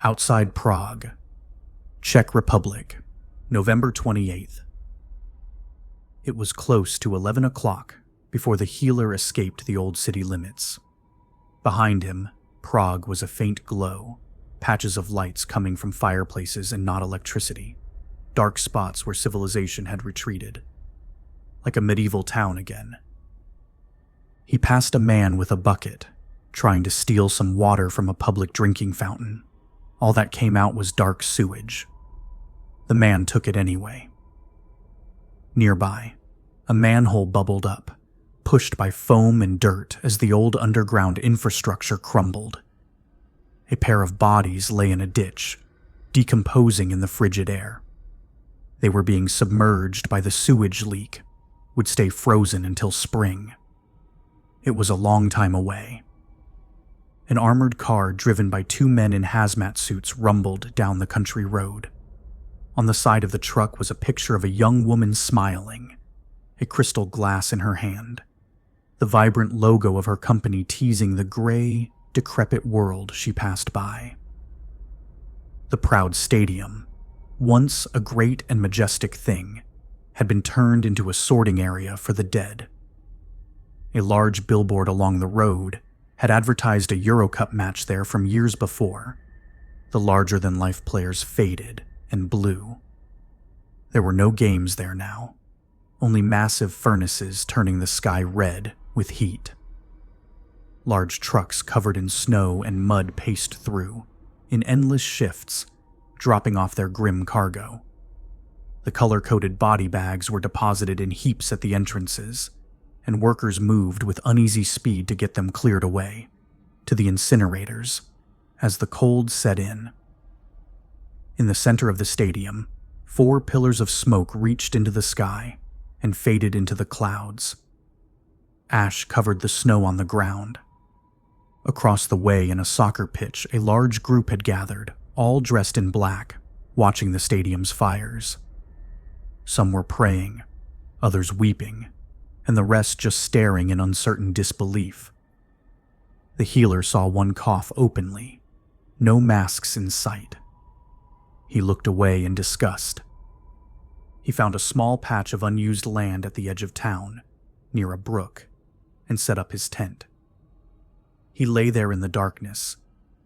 Outside Prague, Czech Republic, November 28th. It was close to 11 o'clock before the healer escaped the old city limits. Behind him, Prague was a faint glow, patches of lights coming from fireplaces and not electricity, dark spots where civilization had retreated. Like a medieval town again. He passed a man with a bucket, trying to steal some water from a public drinking fountain. All that came out was dark sewage. The man took it anyway. Nearby, a manhole bubbled up, pushed by foam and dirt as the old underground infrastructure crumbled. A pair of bodies lay in a ditch, decomposing in the frigid air. They were being submerged by the sewage leak, would stay frozen until spring. It was a long time away. An armored car driven by two men in hazmat suits rumbled down the country road. On the side of the truck was a picture of a young woman smiling, a crystal glass in her hand, the vibrant logo of her company teasing the gray, decrepit world she passed by. The proud stadium, once a great and majestic thing, had been turned into a sorting area for the dead. A large billboard along the road had advertised a Eurocup match there from years before. The larger-than-life players faded and blue. There were no games there now, only massive furnaces turning the sky red with heat. Large trucks covered in snow and mud paced through, in endless shifts, dropping off their grim cargo. The color-coded body bags were deposited in heaps at the entrances, and workers moved with uneasy speed to get them cleared away, to the incinerators, as the cold set in. In the center of the stadium, 4 pillars of smoke reached into the sky and faded into the clouds. Ash covered the snow on the ground. Across the way in a soccer pitch, a large group had gathered, all dressed in black, watching the stadium's fires. Some were praying, others weeping, and the rest just staring in uncertain disbelief. The healer saw one cough openly, no masks in sight. He looked away in disgust. He found a small patch of unused land at the edge of town, near a brook, and set up his tent. He lay there in the darkness,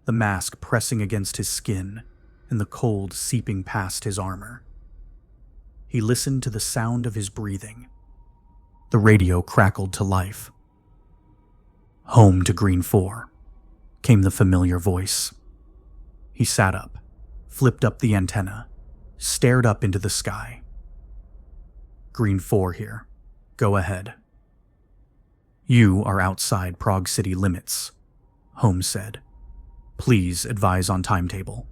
the mask pressing against his skin and the cold seeping past his armor. He listened to the sound of his breathing. The radio crackled to life. "Home to Green 4, came the familiar voice. He sat up, flipped up the antenna, stared up into the sky. "Green 4 here. Go ahead." "You are outside Prague city limits," Holmes said. "Please advise on timetable."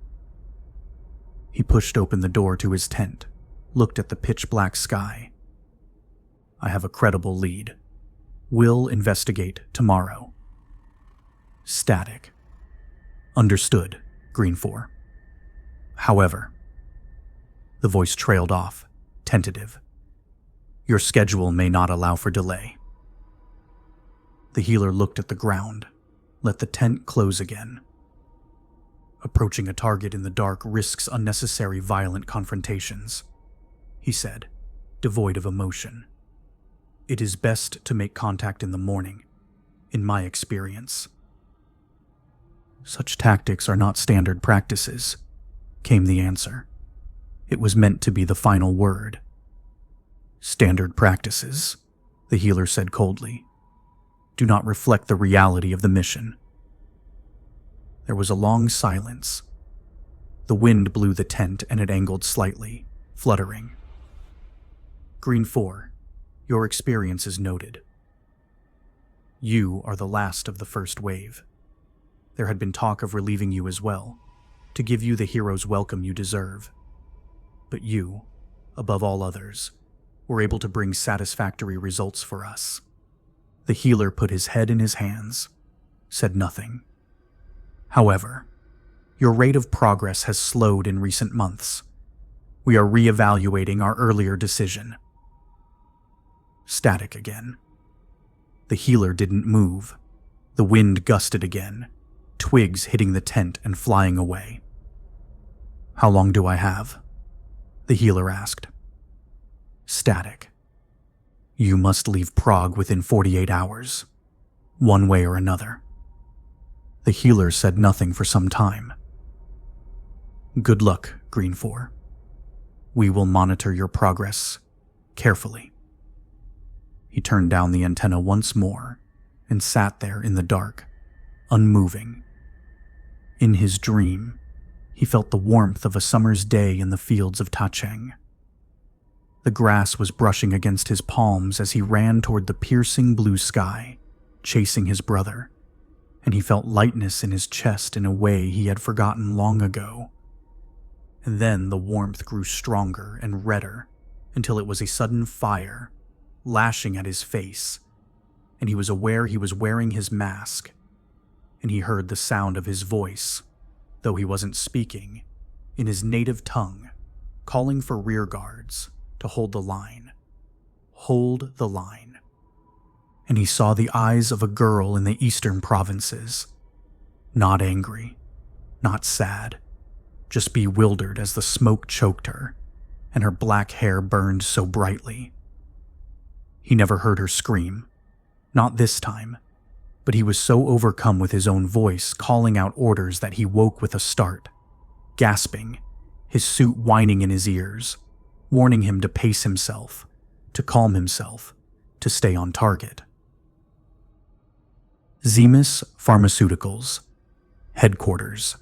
He pushed open the door to his tent, looked at the pitch-black sky. "I have a credible lead. Will investigate tomorrow." Static. "Understood, Green 4. However," the voice trailed off, tentative, "your schedule may not allow for delay." The healer looked at the ground, let the tent close again. "Approaching a target in the dark risks unnecessary violent confrontations," he said, devoid of emotion. "It is best to make contact in the morning, in my experience." "Such tactics are not standard practices," came the answer. It was meant to be the final word. "Standard practices," the healer said coldly, "do not reflect the reality of the mission." There was a long silence. The wind blew the tent and it angled slightly, fluttering. "Green 4, your experience is noted. You are the last of the first wave. There had been talk of relieving you as well, to give you the hero's welcome you deserve. But you, above all others, were able to bring satisfactory results for us." The healer put his head in his hands, said nothing. "However, your rate of progress has slowed in recent months. We are re-evaluating our earlier decision." Static again. The healer didn't move. The wind gusted again, twigs hitting the tent and flying away. How long do I have? The healer asked. Static. You must leave Prague within 48 hours, one way or another. The healer said nothing for some time. Good luck, Green 4. We will monitor your progress carefully. He turned down the antenna once more and sat there in the dark, unmoving. In his dream, he felt the warmth of a summer's day in the fields of Tacheng. The grass was brushing against his palms as he ran toward the piercing blue sky, chasing his brother, and he felt lightness in his chest in a way he had forgotten long ago. And then the warmth grew stronger and redder until it was a sudden fire, lashing at his face, and he was aware he was wearing his mask, and he heard the sound of his voice, though he wasn't speaking, in his native tongue, calling for rear guards to hold the line. Hold the line. And he saw the eyes of a girl in the eastern provinces. Not angry, not sad, just bewildered as the smoke choked her, and her black hair burned so brightly. He never heard her scream, not this time, but he was so overcome with his own voice calling out orders that he woke with a start, gasping, his suit whining in his ears, warning him to pace himself, to calm himself, to stay on target. Zemus Pharmaceuticals, Headquarters.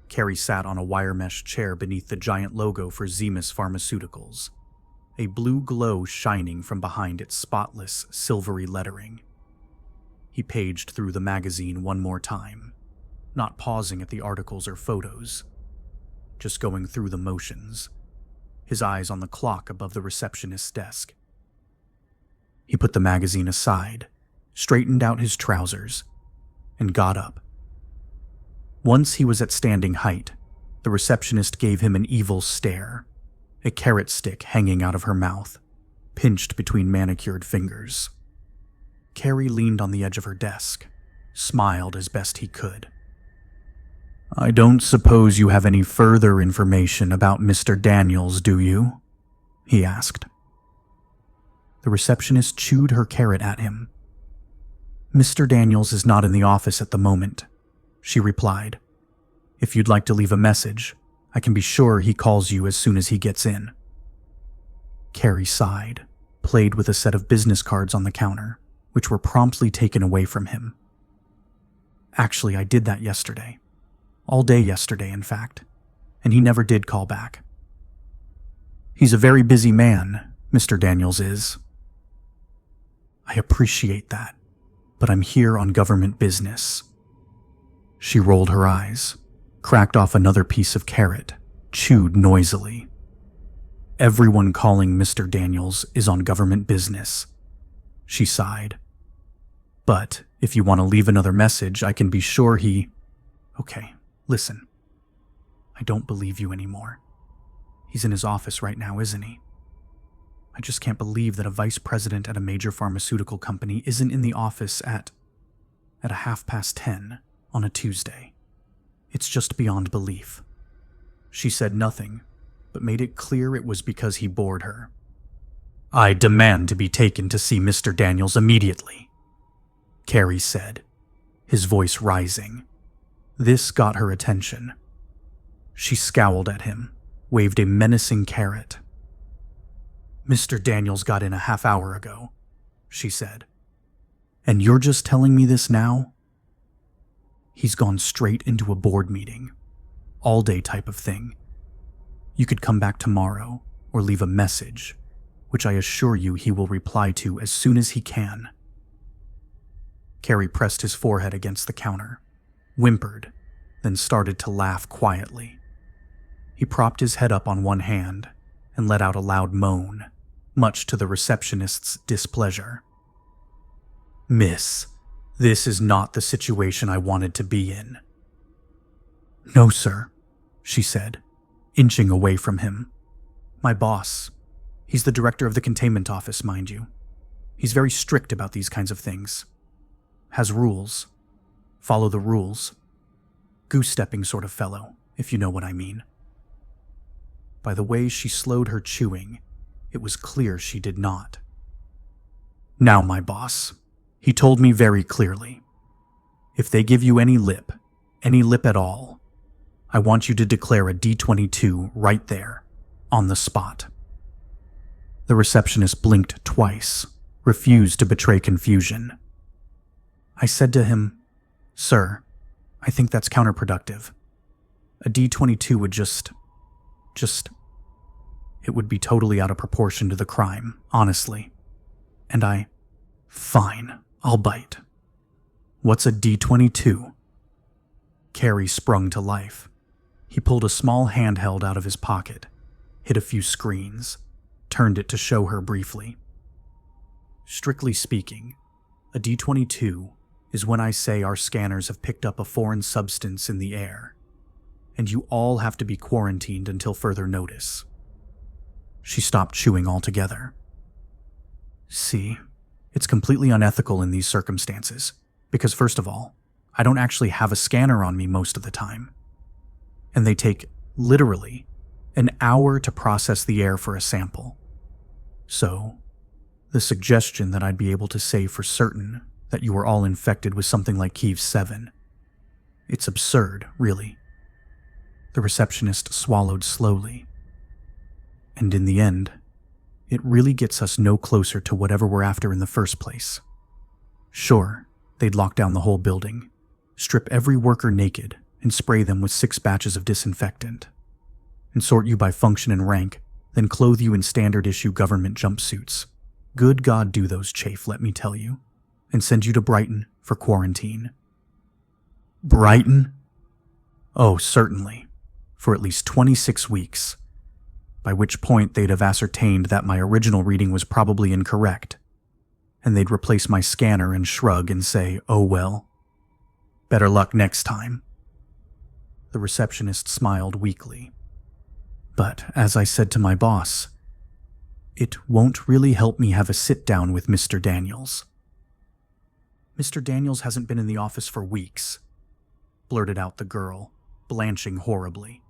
Carrie sat on a wire mesh chair beneath the giant logo for Zemus Pharmaceuticals, a blue glow shining from behind its spotless, silvery lettering. He paged through the magazine one more time, not pausing at the articles or photos, just going through the motions, his eyes on the clock above the receptionist's desk. He put the magazine aside, straightened out his trousers, and got up. Once he was at standing height, the receptionist gave him an evil stare, a carrot stick hanging out of her mouth, pinched between manicured fingers. Carrie leaned on the edge of her desk, smiled as best he could. I don't suppose you have any further information about Mr. Daniels, do you? He asked. The receptionist chewed her carrot at him. Mr. Daniels is not in the office at the moment, she replied. If you'd like to leave a message, I can be sure he calls you as soon as he gets in. Carrie sighed, played with a set of business cards on the counter, which were promptly taken away from him. Actually, I did that yesterday. All day yesterday, in fact, and he never did call back. He's a very busy man, Mr. Daniels is. I appreciate that, but I'm here on government business. She rolled her eyes, cracked off another piece of carrot, chewed noisily. Everyone calling Mr. Daniels is on government business. She sighed. But if you want to leave another message, I can be sure he... Okay, listen. I don't believe you anymore. He's in his office right now, isn't he? I just can't believe that a vice president at a major pharmaceutical company isn't in the office at 10:30 on a Tuesday. It's just beyond belief. She said nothing, but made it clear it was because he bored her. I demand to be taken to see Mr. Daniels immediately, Carrie said, his voice rising. This got her attention. She scowled at him, waved a menacing carrot. Mr. Daniels got in a half hour ago, she said. And you're just telling me this now? He's gone straight into a board meeting, all-day type of thing. You could come back tomorrow or leave a message, which I assure you he will reply to as soon as he can. Carrie pressed his forehead against the counter, whimpered, then started to laugh quietly. He propped his head up on one hand and let out a loud moan, much to the receptionist's displeasure. Miss, this is not the situation I wanted to be in. No, sir, she said, inching away from him. My boss. He's the director of the containment office, mind you. He's very strict about these kinds of things. Has rules. Follow the rules. Goose-stepping sort of fellow, if you know what I mean. By the way she slowed her chewing, it was clear she did not. Now, my boss, he told me very clearly, if they give you any lip at all, I want you to declare a D-22 right there, on the spot. The receptionist blinked twice, refused to betray confusion. I said to him, "Sir, I think that's counterproductive. A D-22 would it would be totally out of proportion to the crime, honestly. And fine, I'll bite. What's a D-22? Carrie sprung to life. He pulled a small handheld out of his pocket, hit a few screens, turned it to show her briefly. Strictly speaking, a D-22 is when I say our scanners have picked up a foreign substance in the air, and you all have to be quarantined until further notice. She stopped chewing altogether. See, it's completely unethical in these circumstances, because first of all, I don't actually have a scanner on me most of the time. And they take, literally, an hour to process the air for a sample. So, the suggestion that I'd be able to say for certain that you were all infected with something like Kiev 7, it's absurd, really. The receptionist swallowed slowly. And in the end, it really gets us no closer to whatever we're after in the first place. Sure, they'd lock down the whole building, strip every worker naked, and spray them with 6 batches of disinfectant, and sort you by function and rank, then clothe you in standard-issue government jumpsuits. Good God, do those chafe, let me tell you, and send you to Brighton for quarantine. Brighton? Oh, certainly, for at least 26 weeks, by which point they'd have ascertained that my original reading was probably incorrect, and they'd replace my scanner and shrug and say, "Oh well, better luck next time." The receptionist smiled weakly. But as I said to my boss, it won't really help me have a sit-down with Mr. Daniels. Mr. Daniels hasn't been in the office for weeks, blurted out the girl, blanching horribly.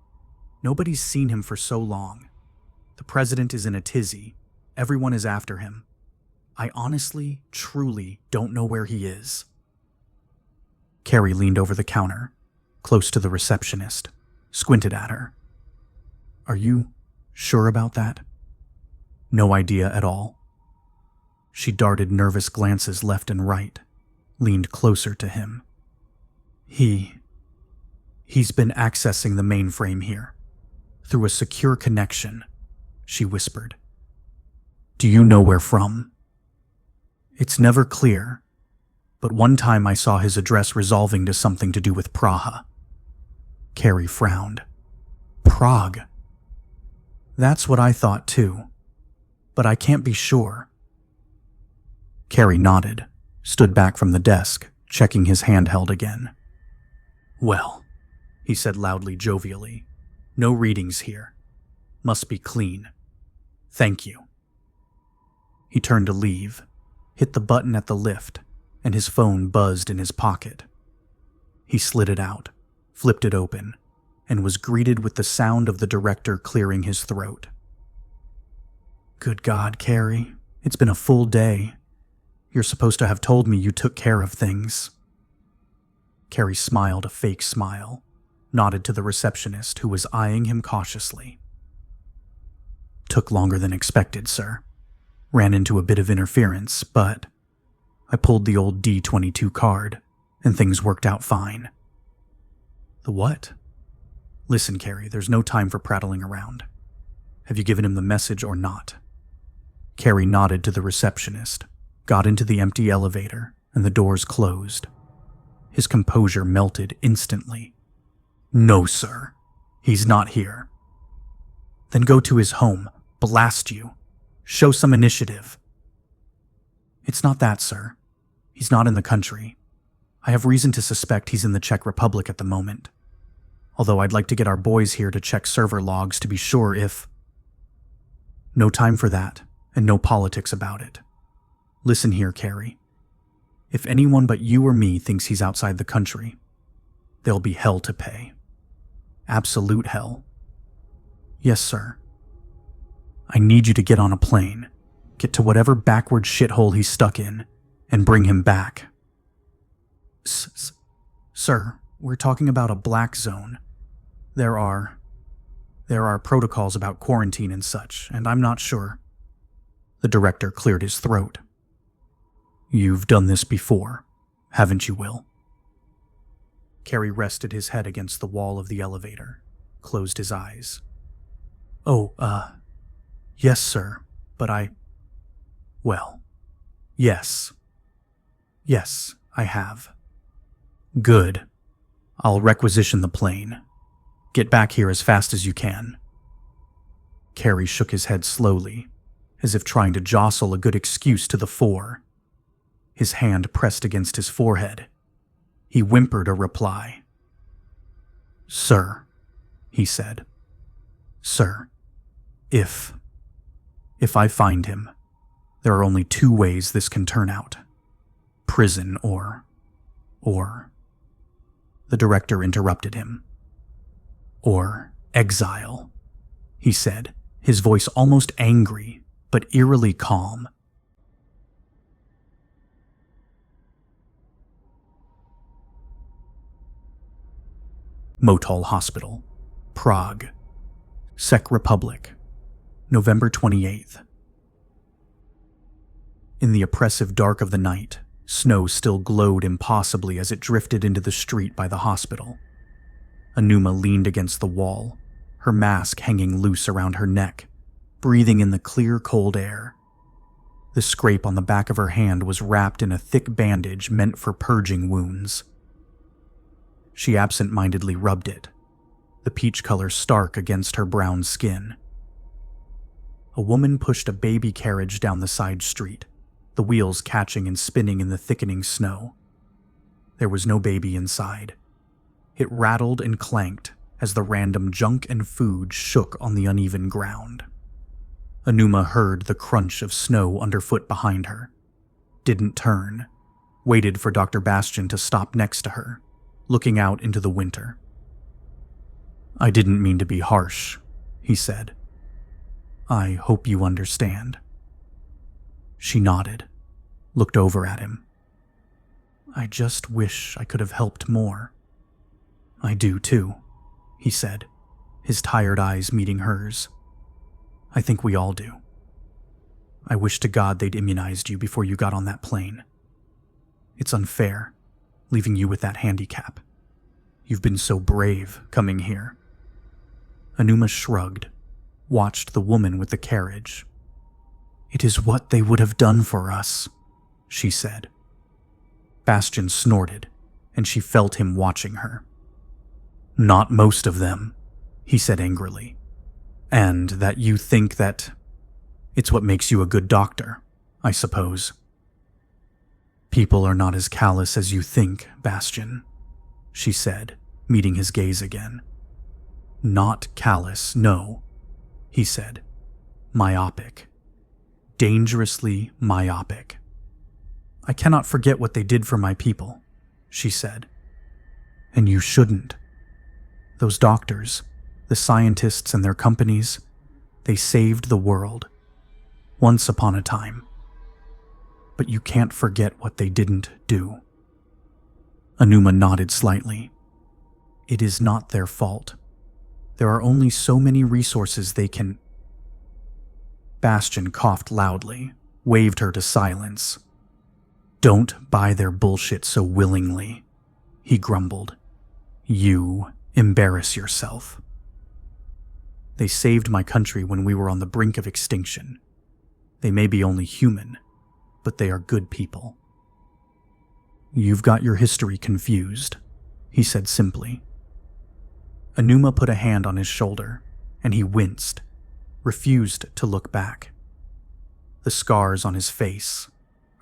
Nobody's seen him for so long. The president is in a tizzy. Everyone is after him. I honestly, truly don't know where he is. Carrie leaned over the counter, close to the receptionist, squinted at her. Are you sure about that? No idea at all. She darted nervous glances left and right, leaned closer to him. He's been accessing the mainframe here, through a secure connection, she whispered. Do you know where from? It's never clear, but one time I saw his address resolving to something to do with Praha. Carrie frowned. Prague? That's what I thought too, but I can't be sure. Carrie nodded, stood back from the desk, checking his handheld again. Well, he said loudly, jovially, no readings here. Must be clean. Thank you. He turned to leave, hit the button at the lift, and his phone buzzed in his pocket. He slid it out, flipped it open, and was greeted with the sound of the director clearing his throat. Good God, Carrie, it's been a full day. You're supposed to have told me you took care of things. Carrie smiled a fake smile, nodded to the receptionist who was eyeing him cautiously. Took longer than expected, sir. Ran into a bit of interference, but I pulled the old D-22 card, and things worked out fine. The what? Listen, Carrie, there's no time for prattling around. Have you given him the message or not? Carrie nodded to the receptionist, got into the empty elevator, and the doors closed. His composure melted instantly. No, sir. He's not here. Then go to his home, blast you. Show some initiative. It's not that, sir. He's not in the country. I have reason to suspect he's in the Czech Republic at the moment. Although I'd like to get our boys here to check server logs to be sure if... No time for that, and no politics about it. Listen here, Carrie. If anyone but you or me thinks he's outside the country, there'll be hell to pay. Absolute hell. Yes, sir. I need you to get on a plane, get to whatever backward shithole he's stuck in, and bring him back. Sir, we're talking about a black zone. There are protocols about quarantine and such, and I'm not sure. The director cleared his throat. You've done this before, haven't you, Will? Carrie rested his head against the wall of the elevator, closed his eyes. Oh, yes, sir, but yes. Yes, I have. Good. I'll requisition the plane. Get back here as fast as you can. Carrie shook his head slowly, as if trying to jostle a good excuse to the fore. His hand pressed against his forehead. He whimpered a reply. Sir, he said. Sir, if I find him, there are only two ways this can turn out. Prison or... The director interrupted him. Or exile, he said, his voice almost angry, but eerily calm. Motol Hospital, Prague, Czech Republic, November 28th. In the oppressive dark of the night, snow still glowed impossibly as it drifted into the street by the hospital. Anuma leaned against the wall, her mask hanging loose around her neck, breathing in the clear, cold air. The scrape on the back of her hand was wrapped in a thick bandage meant for purging wounds. She absent-mindedly rubbed it, the peach color stark against her brown skin. A woman pushed a baby carriage down the side street, the wheels catching and spinning in the thickening snow. There was no baby inside. It rattled and clanked as the random junk and food shook on the uneven ground. Anuma heard the crunch of snow underfoot behind her, didn't turn, waited for Dr. Bastian to stop next to her, looking out into the winter. I didn't mean to be harsh, he said. I hope you understand. She nodded, looked over at him. I just wish I could have helped more. I do too, he said, his tired eyes meeting hers. I think we all do. I wish to God they'd immunized you before you got on that plane. It's unfair, leaving you with that handicap. You've been so brave coming here. Anuma shrugged, watched the woman with the carriage. It is what they would have done for us, she said. Bastian snorted, and she felt him watching her. Not most of them, he said angrily. And that you think that it's what makes you a good doctor, I suppose. People are not as callous as you think, Bastian, she said, meeting his gaze again. Not callous, no, he said. Myopic. Dangerously myopic. I cannot forget what they did for my people, she said. And you shouldn't. Those doctors, the scientists and their companies, they saved the world. Once upon a time. But you can't forget what they didn't do. Anuma nodded slightly. It is not their fault. There are only so many resources they can... Bastian coughed loudly, waved her to silence. Don't buy their bullshit so willingly, he grumbled. You embarrass yourself. They saved my country when we were on the brink of extinction. They may be only human, but they are good people. You've got your history confused, he said simply. Anuma put a hand on his shoulder, and he winced, refused to look back. The scars on his face,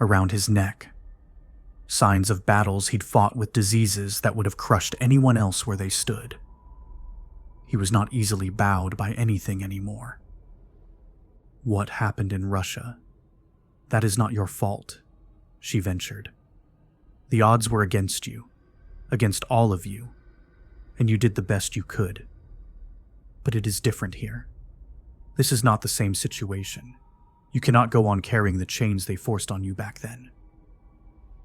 around his neck, signs of battles he'd fought with diseases that would have crushed anyone else where they stood. He was not easily bowed by anything anymore. What happened in Russia? That is not your fault, she ventured. The odds were against you, against all of you, and you did the best you could. But it is different here. This is not the same situation. You cannot go on carrying the chains they forced on you back then."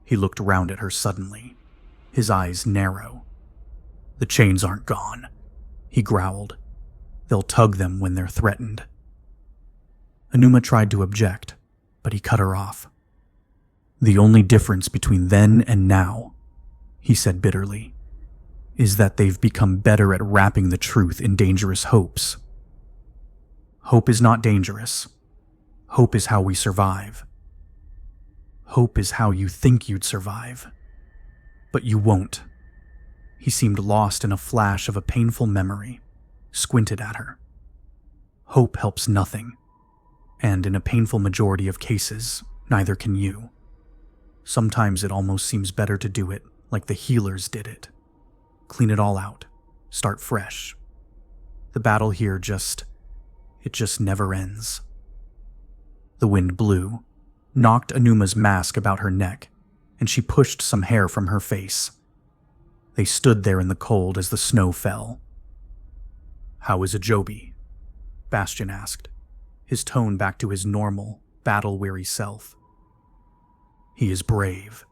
He looked round at her suddenly, his eyes narrow. "The chains aren't gone," he growled. "They'll tug them when they're threatened." Enuma tried to object, but he cut her off. "The only difference between then and now," he said bitterly, "is that they've become better at wrapping the truth in dangerous hopes. Hope is not dangerous. Hope is how we survive. Hope is how you think you'd survive. But you won't." He seemed lost in a flash of a painful memory, squinted at her. "Hope helps nothing, and in a painful majority of cases, neither can you. Sometimes it almost seems better to do it like the healers did it. Clean it all out, start fresh. The battle here just never ends." The wind blew, knocked Enuma's mask about her neck, and she pushed some hair from her face. They stood there in the cold as the snow fell. "How is Ajobi?" Bastion asked, his tone back to his normal, battle-weary self. "He is brave.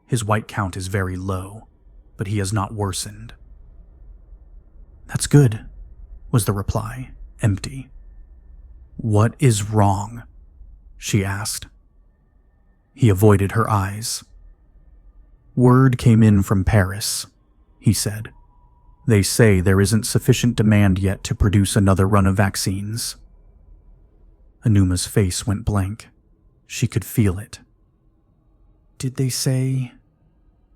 His white count is very low, but he has not worsened." "That's good," was the reply, empty. "What is wrong?" she asked. He avoided her eyes. "Word came in from Paris," he said. "They say there isn't sufficient demand yet to produce another run of vaccines." Enuma's face went blank. She could feel it. "Did they say?"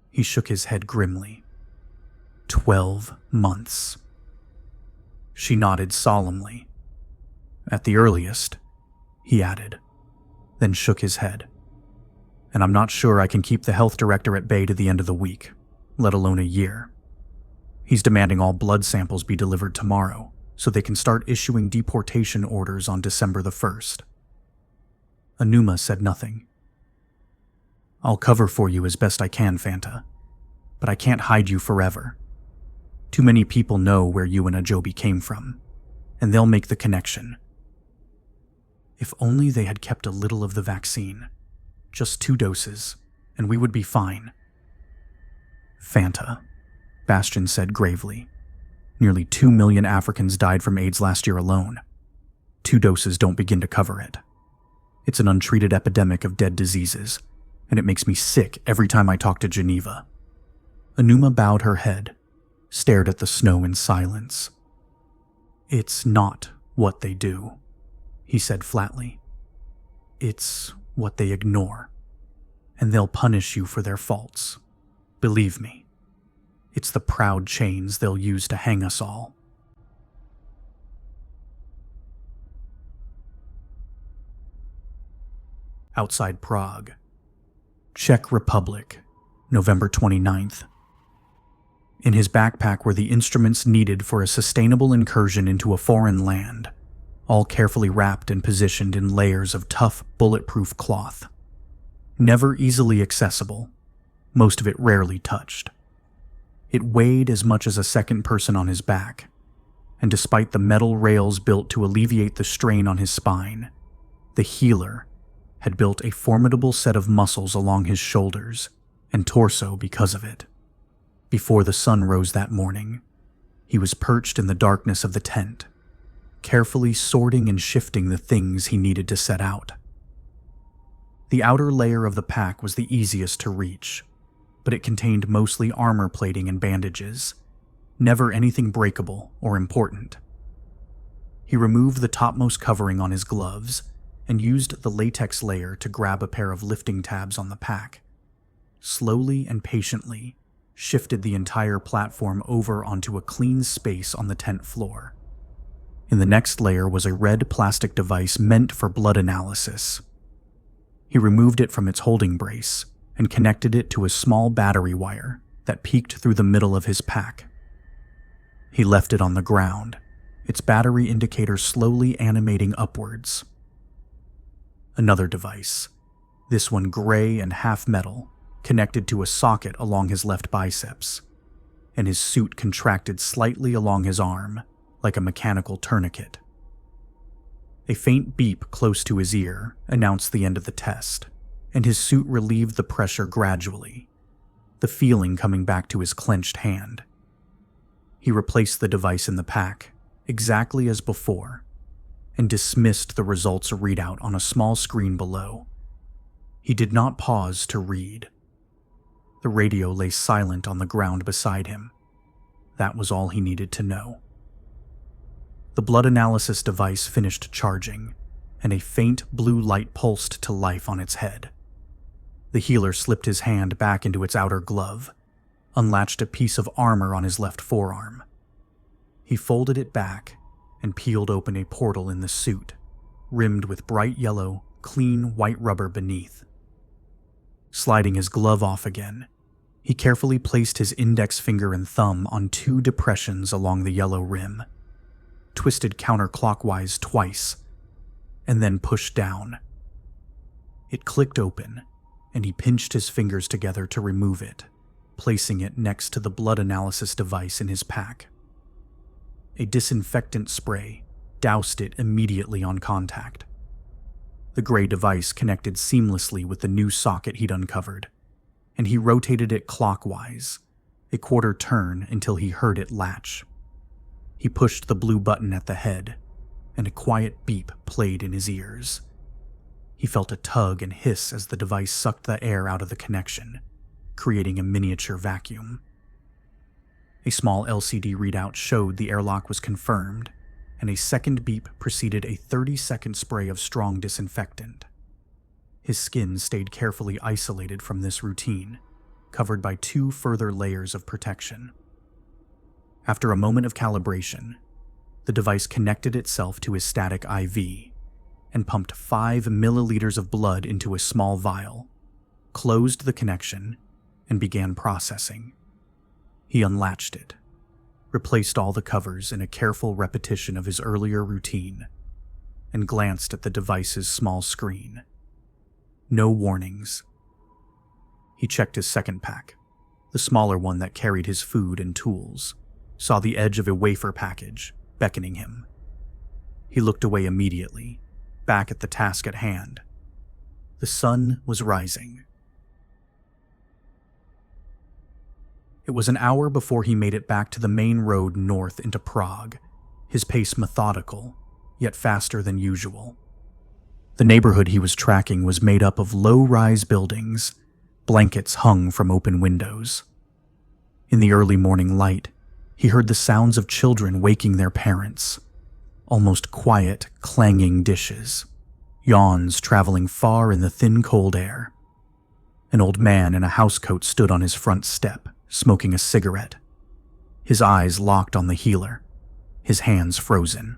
He shook his head grimly. 12 months. She nodded solemnly. "At the earliest," he added, then shook his head. "And I'm not sure I can keep the health director at bay to the end of the week, let alone a year. He's demanding all blood samples be delivered tomorrow, so they can start issuing deportation orders on December the 1st. Enuma said nothing. "I'll cover for you as best I can, Fanta, but I can't hide you forever. Too many people know where you and Ajobi came from, and they'll make the connection. If only they had kept a little of the vaccine, just 2 doses, and we would be fine." "Fanta," Bastion said gravely. "Nearly 2 million Africans died from AIDS last year alone. 2 doses don't begin to cover it. It's an untreated epidemic of dead diseases, and it makes me sick every time I talk to Geneva." Enuma bowed her head, stared at the snow in silence. "It's not what they do," he said flatly. "It's what they ignore, and they'll punish you for their faults. Believe me. It's the proud chains they'll use to hang us all." Outside Prague. Czech Republic, November 29th. In his backpack were the instruments needed for a sustainable incursion into a foreign land, all carefully wrapped and positioned in layers of tough, bulletproof cloth. Never easily accessible, most of it rarely touched. It weighed as much as a second person on his back, and despite the metal rails built to alleviate the strain on his spine, the healer had built a formidable set of muscles along his shoulders and torso because of it. Before the sun rose that morning, he was perched in the darkness of the tent, carefully sorting and shifting the things he needed to set out. The outer layer of the pack was the easiest to reach, but it contained mostly armor plating and bandages, never anything breakable or important. He removed the topmost covering on his gloves and used the latex layer to grab a pair of lifting tabs on the pack. Slowly and patiently, shifted the entire platform over onto a clean space on the tent floor. In the next layer was a red plastic device meant for blood analysis. He removed it from its holding brace and connected it to a small battery wire that peeked through the middle of his pack. He left it on the ground, its battery indicator slowly animating upwards. Another device, this one gray and half metal, connected to a socket along his left biceps, and his suit contracted slightly along his arm, like a mechanical tourniquet. A faint beep close to his ear announced the end of the test, and his suit relieved the pressure gradually, the feeling coming back to his clenched hand. He replaced the device in the pack, exactly as before, and dismissed the results readout on a small screen below. He did not pause to read. The radio lay silent on the ground beside him. That was all he needed to know. The blood analysis device finished charging, and a faint blue light pulsed to life on its head. The healer slipped his hand back into its outer glove, unlatched a piece of armor on his left forearm. He folded it back and peeled open a portal in the suit, rimmed with bright yellow, clean white rubber beneath. Sliding his glove off again, he carefully placed his index finger and thumb on 2 depressions along the yellow rim, twisted counterclockwise twice, and then pushed down. It clicked open, and he pinched his fingers together to remove it, placing it next to the blood analysis device in his pack. A disinfectant spray doused it immediately on contact. The gray device connected seamlessly with the new socket he'd uncovered, and he rotated it clockwise, a quarter turn until he heard it latch. He pushed the blue button at the head, and a quiet beep played in his ears. He felt a tug and hiss as the device sucked the air out of the connection, creating a miniature vacuum. A small LCD readout showed the airlock was confirmed, and a second beep preceded a 30-second spray of strong disinfectant. His skin stayed carefully isolated from this routine, covered by 2 further layers of protection. After a moment of calibration, the device connected itself to his static IV and pumped 5 milliliters of blood into a small vial, closed the connection, and began processing. He unlatched it, replaced all the covers in a careful repetition of his earlier routine, and glanced at the device's small screen. No warnings. He checked his second pack, the smaller one that carried his food and tools, saw the edge of a wafer package, beckoning him. He looked away immediately, back at the task at hand. The sun was rising. It was an hour before he made it back to the main road north into Prague, his pace methodical, yet faster than usual. The neighborhood he was tracking was made up of low-rise buildings, blankets hung from open windows. In the early morning light, he heard the sounds of children waking their parents, almost quiet, clanging dishes, yawns traveling far in the thin cold air. An old man in a housecoat stood on his front step, smoking a cigarette, his eyes locked on the healer, his hands frozen.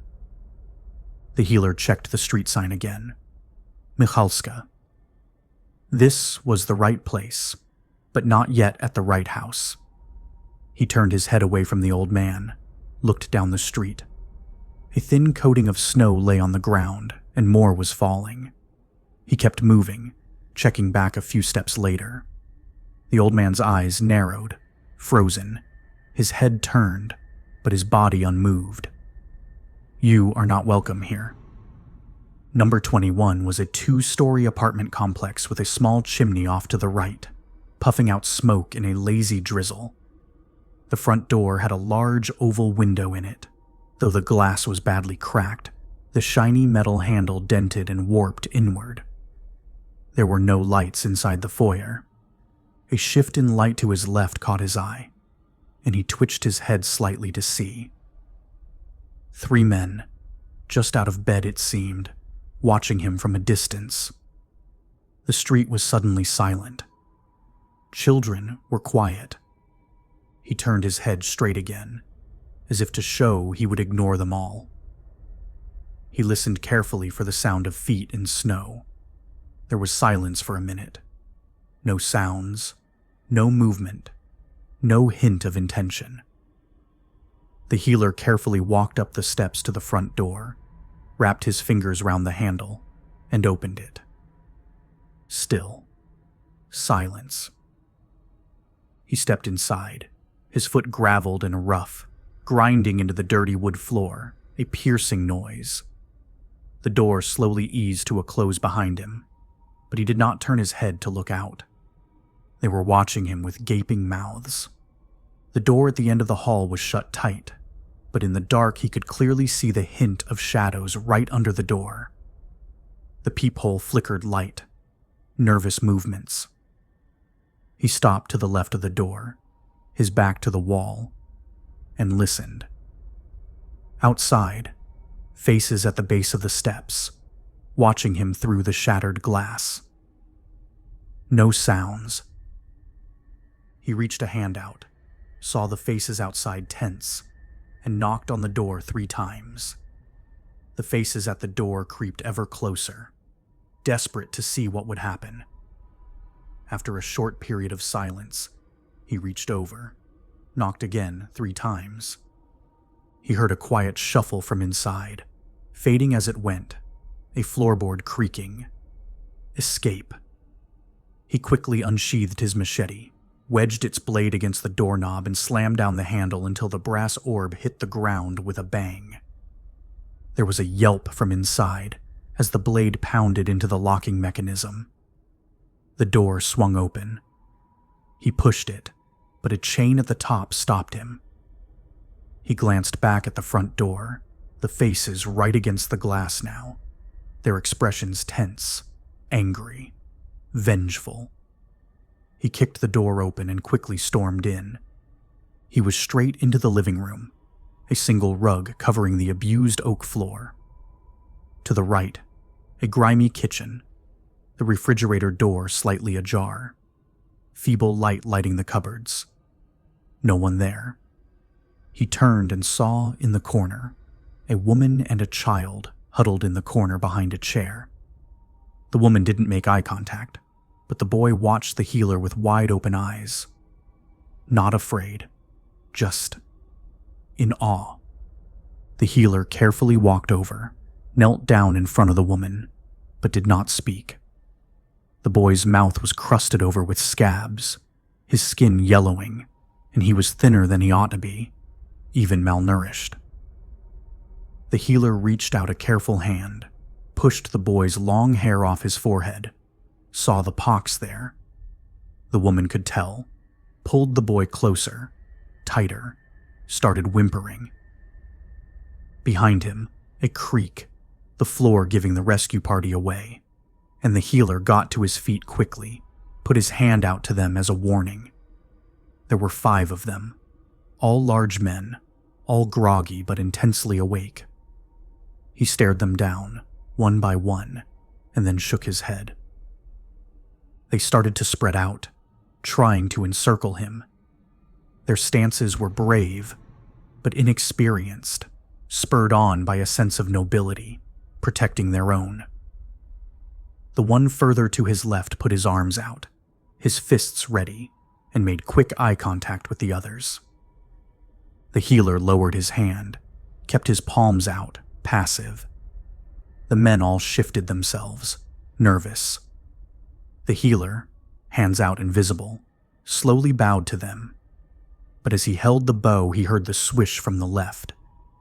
The healer checked the street sign again. Michalska. This was the right place, but not yet at the right house. He turned his head away from the old man, looked down the street. A thin coating of snow lay on the ground, and more was falling. He kept moving, checking back a few steps later. The old man's eyes narrowed, frozen, his head turned, but his body unmoved. You are not welcome here. Number 21 was a 2-story apartment complex with a small chimney off to the right, puffing out smoke in a lazy drizzle. The front door had a large oval window in it. Though the glass was badly cracked, the shiny metal handle dented and warped inward. There were no lights inside the foyer. A shift in light to his left caught his eye, and he twitched his head slightly to see. 3 men, just out of bed it seemed, watching him from a distance. The street was suddenly silent. Children were quiet. He turned his head straight again, as if to show he would ignore them all. He listened carefully for the sound of feet in snow. There was silence for a minute. No sounds, no movement, no hint of intention. The healer carefully walked up the steps to the front door, wrapped his fingers round the handle, and opened it. Still. Silence. He stepped inside, his foot graveled in a rough, grinding into the dirty wood floor, a piercing noise. The door slowly eased to a close behind him, but he did not turn his head to look out. They were watching him with gaping mouths. The door at the end of the hall was shut tight, but in the dark he could clearly see the hint of shadows right under the door. The peephole flickered light, nervous movements. He stopped to the left of the door, his back to the wall, and listened. Outside, faces at the base of the steps, watching him through the shattered glass. No sounds. He reached a hand out, saw the faces outside tense, and knocked on the door 3 times. The faces at the door creeped ever closer, desperate to see what would happen. After a short period of silence, he reached over, knocked again 3 times. He heard a quiet shuffle from inside, fading as it went, a floorboard creaking. Escape. He quickly unsheathed his machete, wedged its blade against the doorknob, and slammed down the handle until the brass orb hit the ground with a bang. There was a yelp from inside as the blade pounded into the locking mechanism. The door swung open. He pushed it, but a chain at the top stopped him. He glanced back at the front door, the faces right against the glass now, their expressions tense, angry, vengeful. He kicked the door open and quickly stormed in. He was straight into the living room, a single rug covering the abused oak floor. To the right, a grimy kitchen, the refrigerator door slightly ajar, feeble light lighting the cupboards. No one there. He turned and saw, in the corner, a woman and a child huddled in the corner behind a chair. The woman didn't make eye contact, but the boy watched the healer with wide-open eyes. Not afraid, just in awe. The healer carefully walked over, knelt down in front of the woman, but did not speak. The boy's mouth was crusted over with scabs, his skin yellowing, and he was thinner than he ought to be, even malnourished. The healer reached out a careful hand, pushed the boy's long hair off his forehead, saw the pox there. The woman could tell, pulled the boy closer, tighter, started whimpering. Behind him, a creak, the floor giving the rescue party away, and the healer got to his feet quickly, put his hand out to them as a warning. There were 5 of them, all large men, all groggy but intensely awake. He stared them down, one by one, and then shook his head. They started to spread out, trying to encircle him. Their stances were brave, but inexperienced, spurred on by a sense of nobility, protecting their own. The one further to his left put his arms out, his fists ready, and made quick eye contact with the others. The healer lowered his hand, kept his palms out, passive. The men all shifted themselves, nervous. The healer, hands out and visible, slowly bowed to them. But as he held the bow, he heard the swish from the left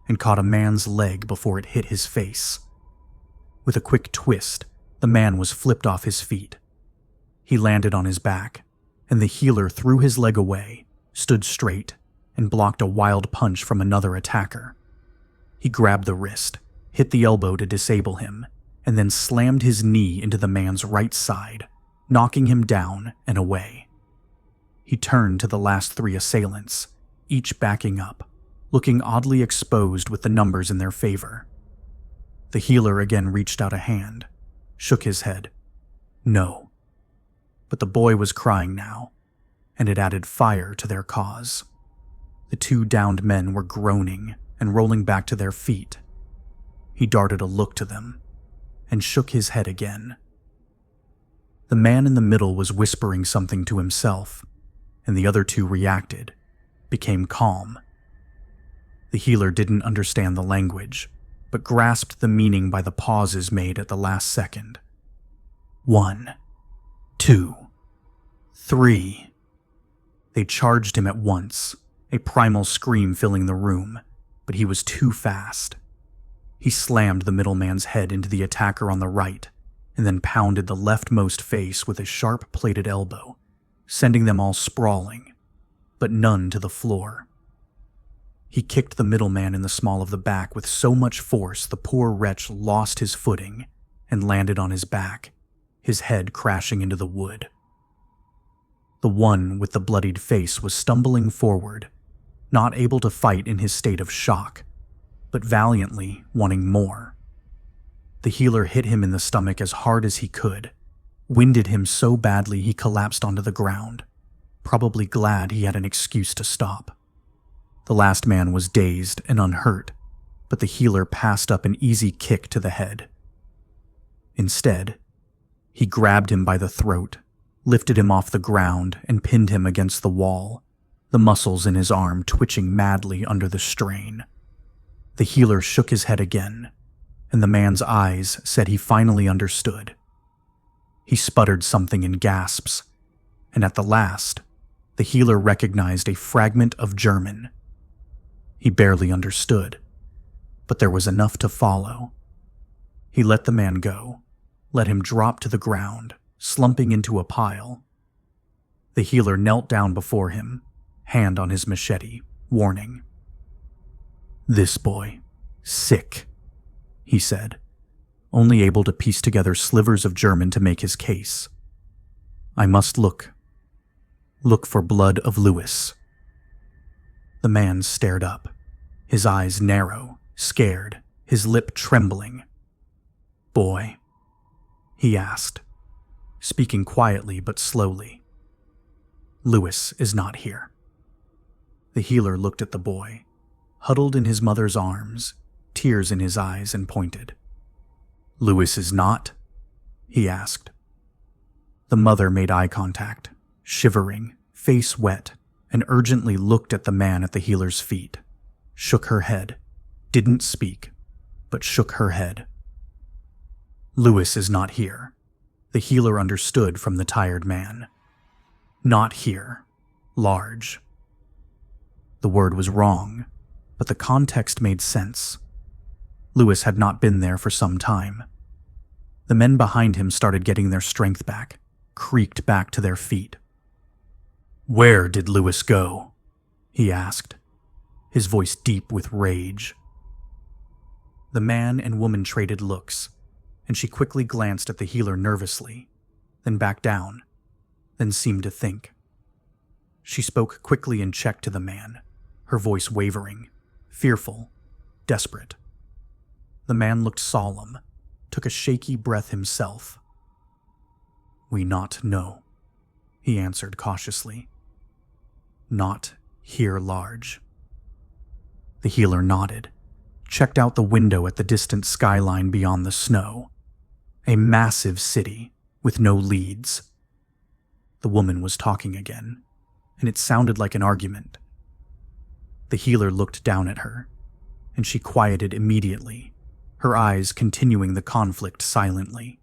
and caught a man's leg before it hit his face. With a quick twist, the man was flipped off his feet. He landed on his back, and the healer threw his leg away, stood straight, and blocked a wild punch from another attacker. He grabbed the wrist, hit the elbow to disable him, and then slammed his knee into the man's right side, knocking him down and away. He turned to the last 3 assailants, each backing up, looking oddly exposed with the numbers in their favor. The healer again reached out a hand, shook his head. No. But the boy was crying now, and it added fire to their cause. The 2 downed men were groaning and rolling back to their feet. He darted a look to them, and shook his head again. The man in the middle was whispering something to himself, and the other 2 reacted, became calm. The healer didn't understand the language, but grasped the meaning by the pauses made at the last second. 1, 2, 3. They charged him at once, a primal scream filling the room, but he was too fast. He slammed the middleman's head into the attacker on the right, and then pounded the leftmost face with a sharp-plated elbow, sending them all sprawling, but none to the floor. He kicked the middleman in the small of the back with so much force the poor wretch lost his footing and landed on his back, his head crashing into the wood. The one with the bloodied face was stumbling forward, not able to fight in his state of shock, but valiantly wanting more. The healer hit him in the stomach as hard as he could, winded him so badly he collapsed onto the ground, probably glad he had an excuse to stop. The last man was dazed and unhurt, but the healer passed up an easy kick to the head. Instead, he grabbed him by the throat, lifted him off the ground, and pinned him against the wall, the muscles in his arm twitching madly under the strain. The healer shook his head again, and the man's eyes said he finally understood. He sputtered something in gasps, and at the last, the healer recognized a fragment of German. He barely understood, but there was enough to follow. He let the man go, let him drop to the ground, slumping into a pile. The healer knelt down before him, hand on his machete, warning. "This boy, sick," he said, only able to piece together slivers of German to make his case. "I must look for blood of Lewis." The man stared up, his eyes narrow, scared, his lip trembling. "Boy?" he asked, speaking quietly but slowly. "Lewis is not here." The healer looked at the boy, huddled in his mother's arms, tears in his eyes, and pointed. "Lewis is not?" he asked. The mother made eye contact, shivering, face wet, and urgently looked at the man at the healer's feet, shook her head, didn't speak, but shook her head. "Lewis is not here," the healer understood from the tired man. "Not here. Large." The word was wrong, but the context made sense. Lewis had not been there for some time. The men behind him started getting their strength back, creaked back to their feet. "Where did Lewis go?" he asked, his voice deep with rage. The man and woman traded looks, and she quickly glanced at the healer nervously, then back down, then seemed to think. She spoke quickly in Czech to the man, her voice wavering, fearful, desperate. The man looked solemn, took a shaky breath himself. "We not know," he answered cautiously. "Not here large." The healer nodded, checked out the window at the distant skyline beyond the snow. A massive city with no leads. The woman was talking again, and it sounded like an argument. The healer looked down at her, and she quieted immediately, her eyes continuing the conflict silently.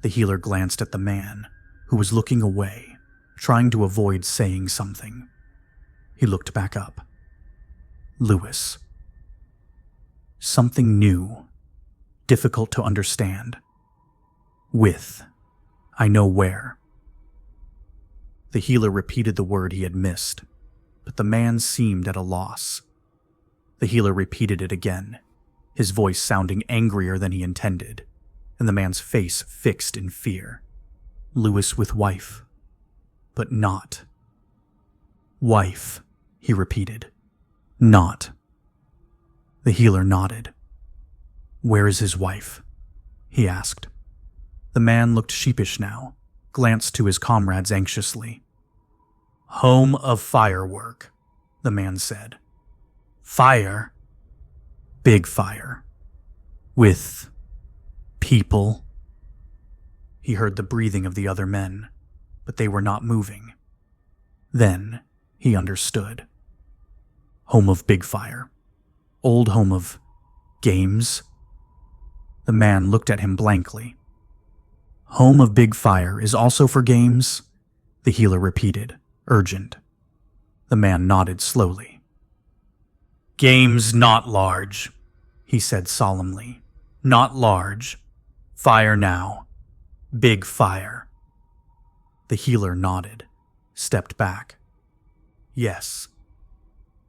The healer glanced at the man, who was looking away, trying to avoid saying something. He looked back up. Lewis. Something new, difficult to understand. With, I know where. The healer repeated the word he had missed, but the man seemed at a loss. The healer repeated it again, his voice sounding angrier than he intended, and the man's face fixed in fear. Lewis with wife, but not. Wife, he repeated. Not. The healer nodded. "Where is his wife?" he asked. The man looked sheepish now, glanced to his comrades anxiously. "Home of firework," the man said. "Fire? Big fire. With people." He heard the breathing of the other men, but they were not moving. Then he understood. Home of big fire. Old home of games. The man looked at him blankly. "Home of big fire is also for games?" the healer repeated, urgent. The man nodded slowly. "Game's not large," he said solemnly. "Not large. Fire now. Big fire." The healer nodded, stepped back. "Yes,"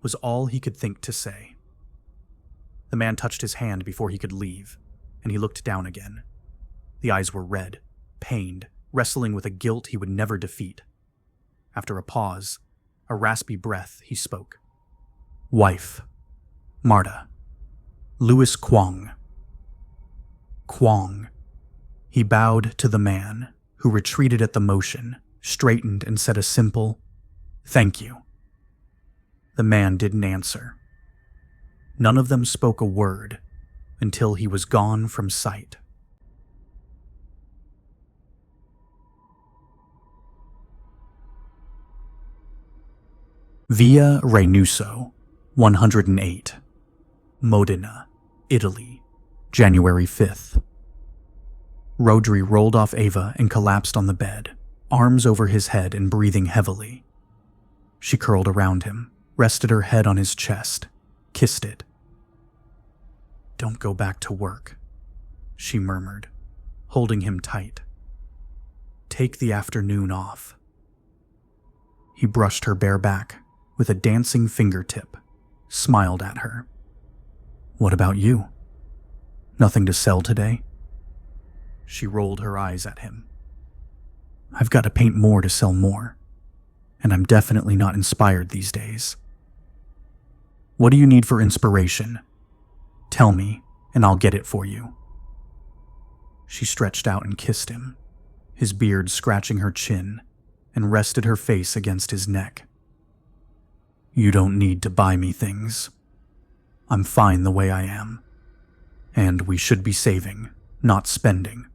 was all he could think to say. The man touched his hand before he could leave, and he looked down again. The eyes were red, pained, wrestling with a guilt he would never defeat. After a pause, a raspy breath, he spoke. "Wife. Marta. Louis Kwong." Kwong. He bowed to the man, who retreated at the motion, straightened and said a simple, "Thank you." The man didn't answer. None of them spoke a word until he was gone from sight. Via Reynuso, 108, Modena, Italy, January 5th. Rodri rolled off Ava and collapsed on the bed, arms over his head and breathing heavily. She curled around him, rested her head on his chest, kissed it. "Don't go back to work," she murmured, holding him tight. "Take the afternoon off." He brushed her bare back with a dancing fingertip, smiled at her. "What about you? Nothing to sell today?" She rolled her eyes at him. "I've got to paint more to sell more, and I'm definitely not inspired these days." "What do you need for inspiration? Tell me, and I'll get it for you." She stretched out and kissed him, his beard scratching her chin, and rested her face against his neck. "You don't need to buy me things. I'm fine the way I am. And we should be saving, not spending.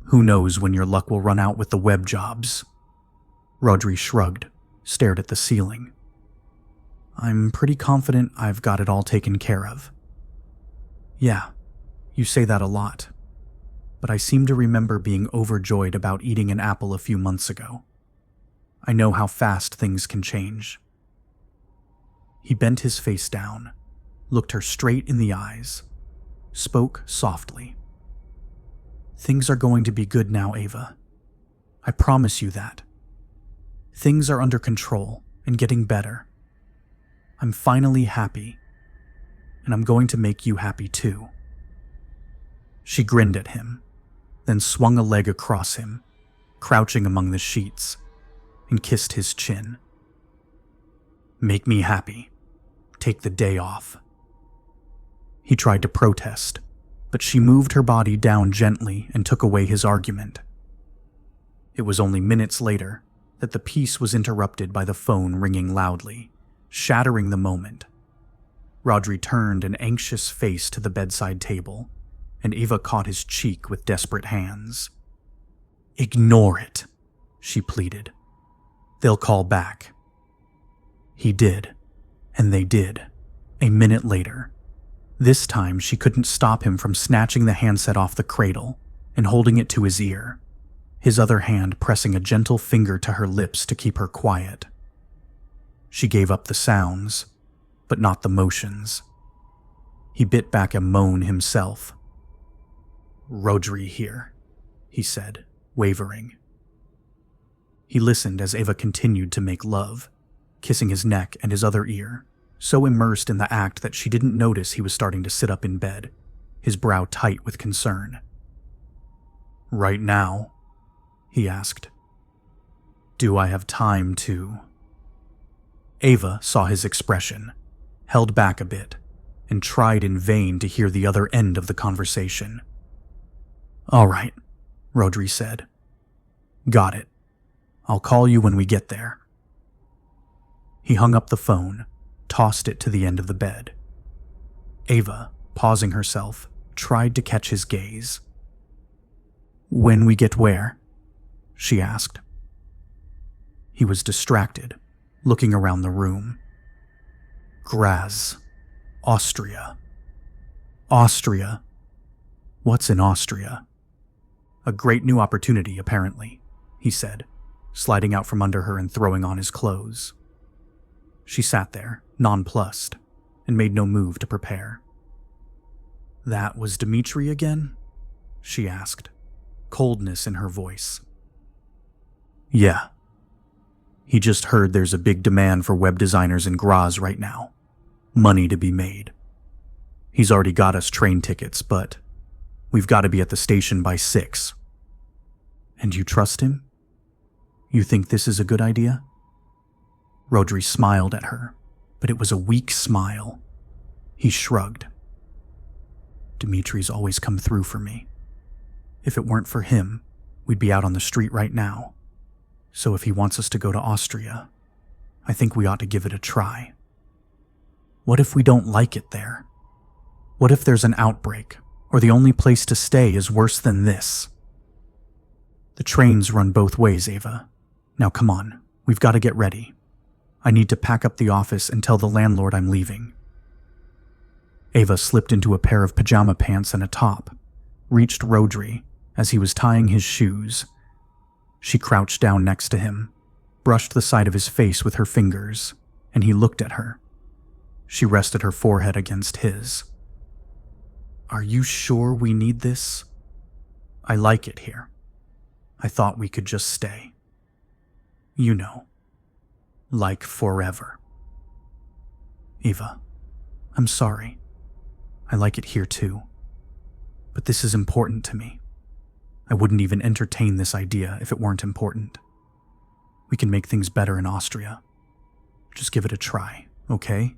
Who knows when your luck will run out with the web jobs?" Rodri shrugged, stared at the ceiling. "I'm pretty confident I've got it all taken care of." "Yeah, you say that a lot, but I seem to remember being overjoyed about eating an apple a few months ago. I know how fast things can change." He bent his face down, looked her straight in the eyes, spoke softly. "Things are going to be good now, Ava. I promise you that. Things are under control and getting better. I'm finally happy, and I'm going to make you happy too." She grinned at him, then swung a leg across him, crouching among the sheets, and kissed his chin. "Make me happy. Take the day off." He tried to protest, but she moved her body down gently and took away his argument. It was only minutes later that the peace was interrupted by the phone ringing loudly, shattering the moment. Rodri turned an anxious face to the bedside table, and Ava caught his cheek with desperate hands. "Ignore it," she pleaded. "They'll call back." He did, and they did, a minute later. This time she couldn't stop him from snatching the handset off the cradle and holding it to his ear, his other hand pressing a gentle finger to her lips to keep her quiet. She gave up the sounds, but not the motions. He bit back a moan himself. "Rodri here," he said, wavering. He listened as Ava continued to make love, kissing his neck and his other ear, so immersed in the act that she didn't notice he was starting to sit up in bed, his brow tight with concern. "Right now?" he asked. "Do I have time to?" Ava saw his expression, held back a bit, and tried in vain to hear the other end of the conversation. "All right," Rodri said. "Got it. I'll call you when we get there." He hung up the phone, tossed it to the end of the bed. Ava, pausing herself, tried to catch his gaze. "When we get where?" she asked. He was distracted, looking around the room. Graz. Austria. Austria. What's in Austria? "A great new opportunity, apparently," he said, sliding out from under her and throwing on his clothes. She sat there, nonplussed, and made no move to prepare. "That was Dmitri again?" she asked, coldness in her voice. "Yeah. He just heard there's a big demand for web designers in Graz right now. Money to be made. He's already got us train tickets, but we've got to be at the station by 6. And you trust him? You think this is a good idea?" Rodri smiled at her, but it was a weak smile. He shrugged. "Dimitri's always come through for me. If it weren't for him, we'd be out on the street right now. So if he wants us to go to Austria, I think we ought to give it a try. What if we don't like it there? What if there's an outbreak, or the only place to stay is worse than this? The trains run both ways, Ava. Now come on, we've got to get ready. I need to pack up the office and tell the landlord I'm leaving." Ava slipped into a pair of pajama pants and a top, reached Rodri as he was tying his shoes. She crouched down next to him, brushed the side of his face with her fingers, and he looked at her. She rested her forehead against his. "Are you sure we need this? I like it here. I thought we could just stay. You know, like forever." "Ava, I'm sorry. I like it here too. But this is important to me. I wouldn't even entertain this idea if it weren't important. We can make things better in Austria. Just give it a try, okay?"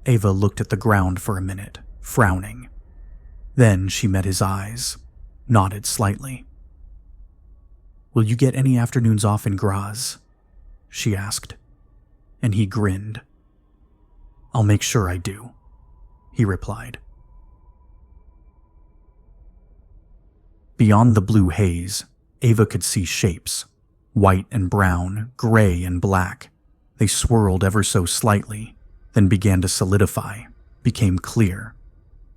Ava looked at the ground for a minute, frowning. Then she met his eyes, nodded slightly. "Will you get any afternoons off in Graz?" she asked, and he grinned. "I'll make sure I do," he replied. Beyond the blue haze, Ava could see shapes, white and brown, gray and black. They swirled ever so slightly, then began to solidify, became clear.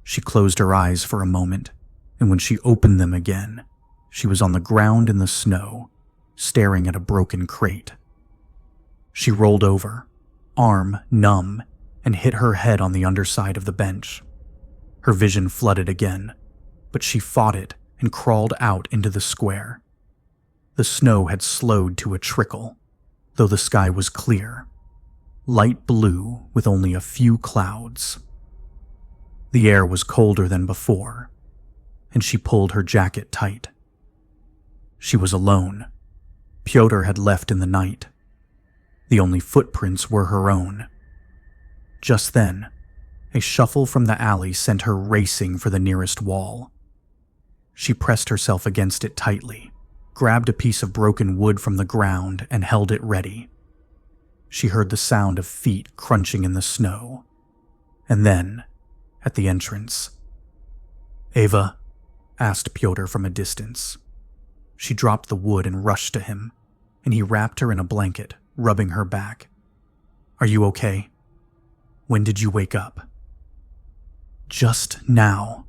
She closed her eyes for a moment, and when she opened them again, she was on the ground in the snow, staring at a broken crate. She rolled over, arm numb, and hit her head on the underside of the bench. Her vision flooded again, but she fought it and crawled out into the square. The snow had slowed to a trickle, though the sky was clear, light blue with only a few clouds. The air was colder than before, and she pulled her jacket tight. She was alone. Pyotr had left in the night. The only footprints were her own. Just then, a shuffle from the alley sent her racing for the nearest wall. She pressed herself against it tightly, grabbed a piece of broken wood from the ground, and held it ready. She heard the sound of feet crunching in the snow. And then, at the entrance, "Ava?" asked Pyotr from a distance. She dropped the wood and rushed to him, and he wrapped her in a blanket, rubbing her back. "Are you okay? When did you wake up?" "Just now,"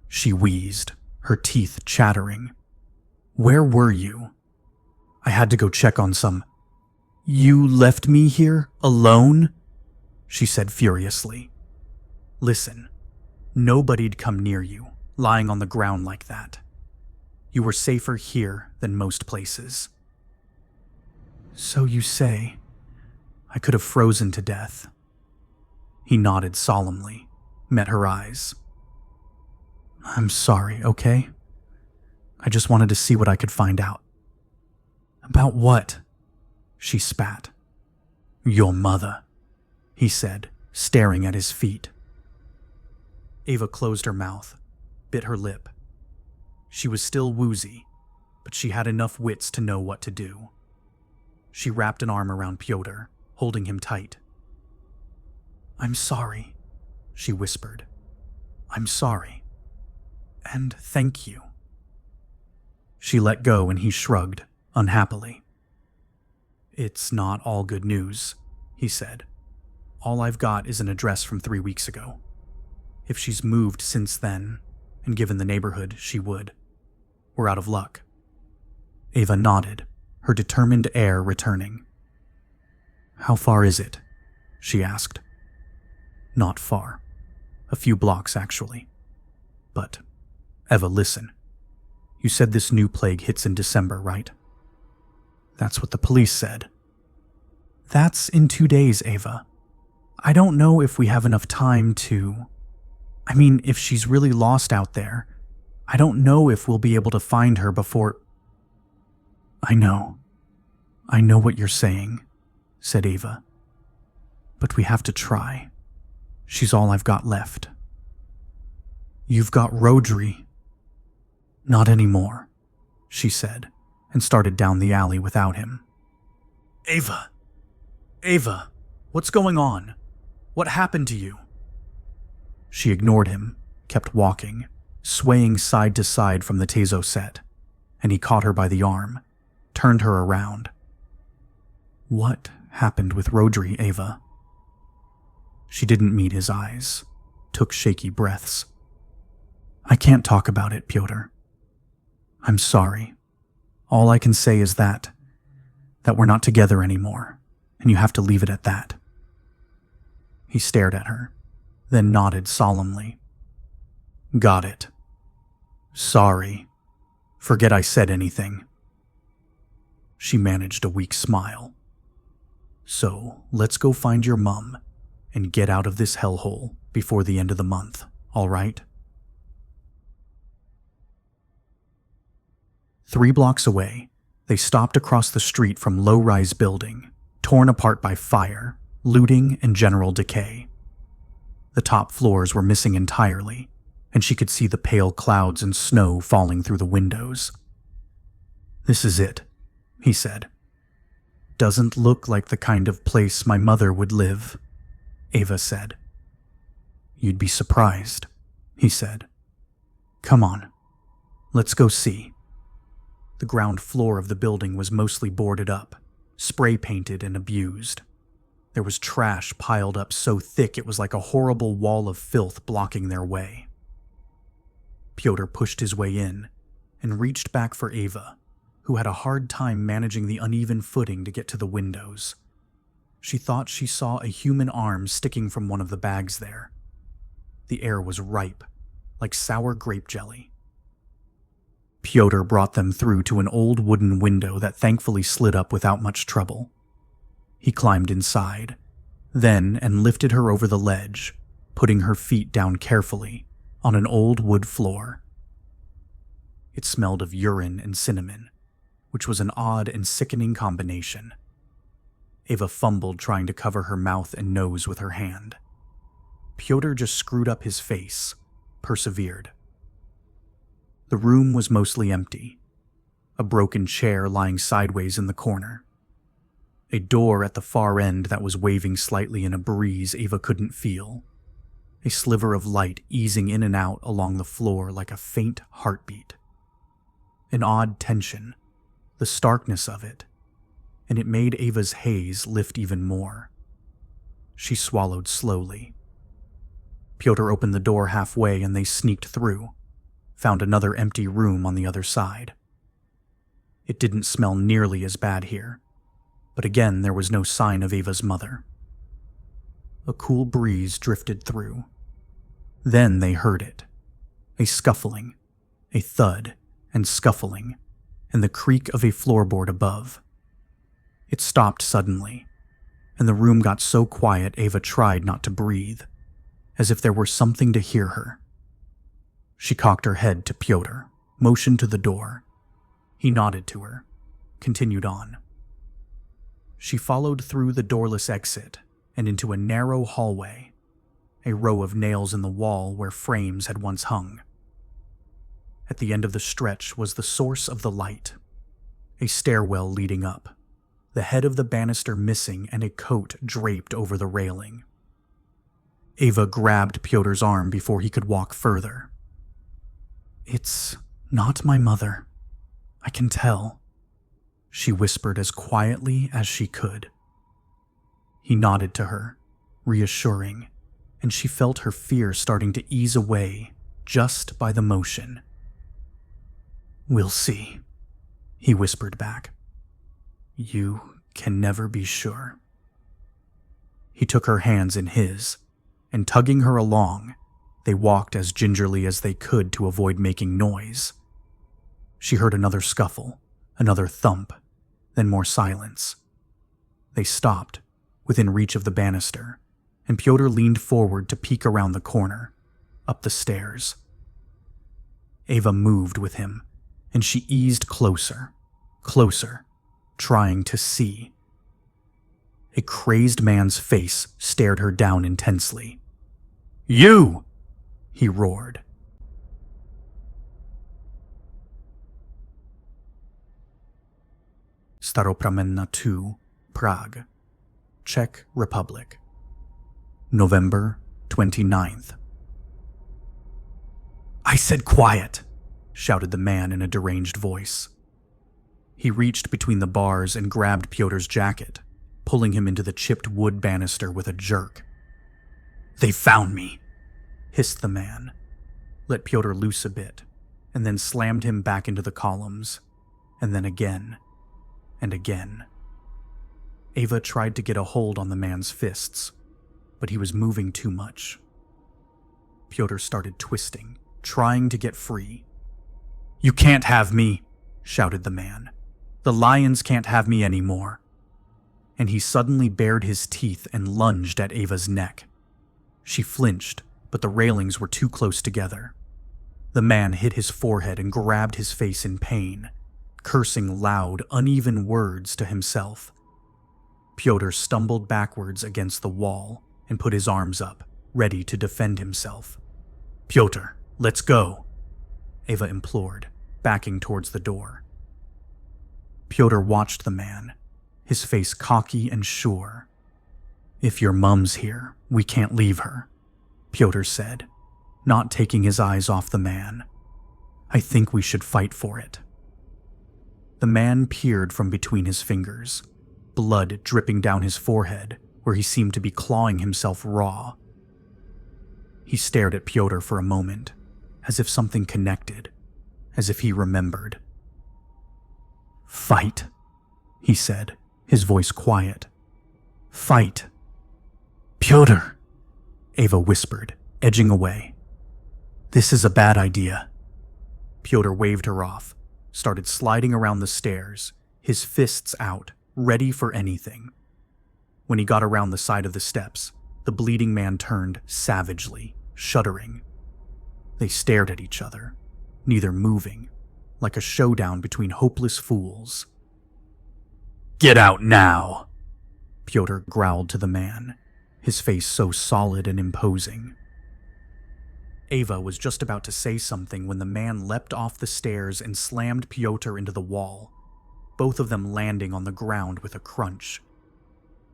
she wheezed, her teeth chattering. "Where were you?" "I had to go check on some—" "You left me here, alone?" she said furiously. "Listen, nobody'd come near you, lying on the ground like that. You were safer here than most places." "So you say. I could have frozen to death." He nodded solemnly, met her eyes. "I'm sorry, okay? I just wanted to see what I could find out." "About what?" she spat. "Your mother," he said, staring at his feet. Ava closed her mouth, bit her lip. She was still woozy, but she had enough wits to know what to do. She wrapped an arm around Pyotr, holding him tight. "I'm sorry," she whispered. "I'm sorry. And thank you." She let go and he shrugged, unhappily. "It's not all good news," he said. "All I've got is an address from 3 weeks ago. If she's moved since then, and given the neighborhood, she would. We're out of luck." Ava nodded, her determined air returning. How far is it? She asked. Not far. A few blocks, actually. But, Eva, listen. You said this new plague hits in December, right? That's what the police said. That's in 2 days, Ava. I don't know if we have enough time to... I mean, if she's really lost out there, I don't know if we'll be able to find her before... I know what you're saying, said Ava. But we have to try. She's all I've got left. You've got Rodri. Not anymore, she said, and started down the alley without him. Ava, what's going on? What happened to you? She ignored him, kept walking, swaying side to side from the Tezo set, and he caught her by the arm, turned her around. What happened with Rodri, Ava? She didn't meet his eyes, took shaky breaths. I can't talk about it, Pyotr. I'm sorry. All I can say is that we're not together anymore, and you have to leave it at that. He stared at her, then nodded solemnly. Got it. Sorry. Forget I said anything. She managed a weak smile. So, let's go find your mum and get out of this hellhole before the end of the month, all right? 3 blocks away, they stopped across the street from low-rise building, torn apart by fire, looting, and general decay. The top floors were missing entirely, and she could see the pale clouds and snow falling through the windows. This is it, he said. Doesn't look like the kind of place my mother would live, Ava said. You'd be surprised, he said. Come on, let's go see. The ground floor of the building was mostly boarded up, spray-painted and abused. There was trash piled up so thick it was like a horrible wall of filth blocking their way. Pyotr pushed his way in and reached back for Ava, who had a hard time managing the uneven footing to get to the windows. She thought she saw a human arm sticking from one of the bags there. The air was ripe, like sour grape jelly. Pyotr brought them through to an old wooden window that thankfully slid up without much trouble. He climbed inside, then and lifted her over the ledge, putting her feet down carefully on an old wood floor. It smelled of urine and cinnamon, which was an odd and sickening combination. Ava fumbled trying to cover her mouth and nose with her hand. Pyotr just screwed up his face, persevered. The room was mostly empty. A broken chair lying sideways in the corner. A door at the far end that was waving slightly in a breeze Ava couldn't feel. A sliver of light easing in and out along the floor like a faint heartbeat. An odd tension, the starkness of it, and it made Ava's haze lift even more. She swallowed slowly. Pyotr opened the door halfway and they sneaked through, found another empty room on the other side. It didn't smell nearly as bad here, but again there was no sign of Ava's mother. A cool breeze drifted through. Then they heard it. A scuffling, a thud and scuffling, and the creak of a floorboard above. It stopped suddenly, and the room got so quiet Ava tried not to breathe, as if there were something to hear her. She cocked her head to Pyotr, motioned to the door. He nodded to her, continued on. She followed through the doorless exit and into a narrow hallway, a row of nails in the wall where frames had once hung. At the end of the stretch was the source of the light, a stairwell leading up, the head of the banister missing and a coat draped over the railing. Ava grabbed Pyotr's arm before he could walk further. It's not my mother. I can tell, she whispered as quietly as she could. He nodded to her, reassuring, and she felt her fear starting to ease away just by the motion. We'll see, he whispered back. You can never be sure. He took her hands in his, and tugging her along, they walked as gingerly as they could to avoid making noise. She heard another scuffle, another thump, then more silence. They stopped, within reach of the banister, and Pyotr leaned forward to peek around the corner, up the stairs. Ava moved with him, and she eased closer, closer, trying to see. A crazed man's face stared her down intensely. "You!" he roared. Staropramenna 2, Prague, Czech Republic, November 29th. "I said quiet!" shouted the man in a deranged voice. He reached between the bars and grabbed Pyotr's jacket, pulling him into the chipped wood banister with a jerk. "They found me!" hissed the man, let Pyotr loose a bit, and then slammed him back into the columns, and then again, and again. Ava tried to get a hold on the man's fists, but he was moving too much. Pyotr started twisting, trying to get free. "You can't have me!" shouted the man. "The lions can't have me anymore." And he suddenly bared his teeth and lunged at Ava's neck. She flinched, but the railings were too close together. The man hit his forehead and grabbed his face in pain, cursing loud, uneven words to himself. Pyotr stumbled backwards against the wall and put his arms up, ready to defend himself. "Pyotr, let's go," Ava implored, backing towards the door. Pyotr watched the man, his face cocky and sure. "If your mum's here, we can't leave her," Pyotr said, not taking his eyes off the man. "I think we should fight for it." The man peered from between his fingers, blood dripping down his forehead where he seemed to be clawing himself raw. He stared at Pyotr for a moment, as if something connected, as if he remembered. "Fight," he said, his voice quiet. "Fight." "Pyotr," Ava whispered, edging away. "This is a bad idea." Pyotr waved her off, started sliding around the stairs, his fists out, ready for anything. When he got around the side of the steps, the bleeding man turned savagely, shuddering. They stared at each other, neither moving, like a showdown between hopeless fools. "Get out now," Pyotr growled to the man, his face so solid and imposing. Ava was just about to say something when the man leapt off the stairs and slammed Pyotr into the wall, both of them landing on the ground with a crunch.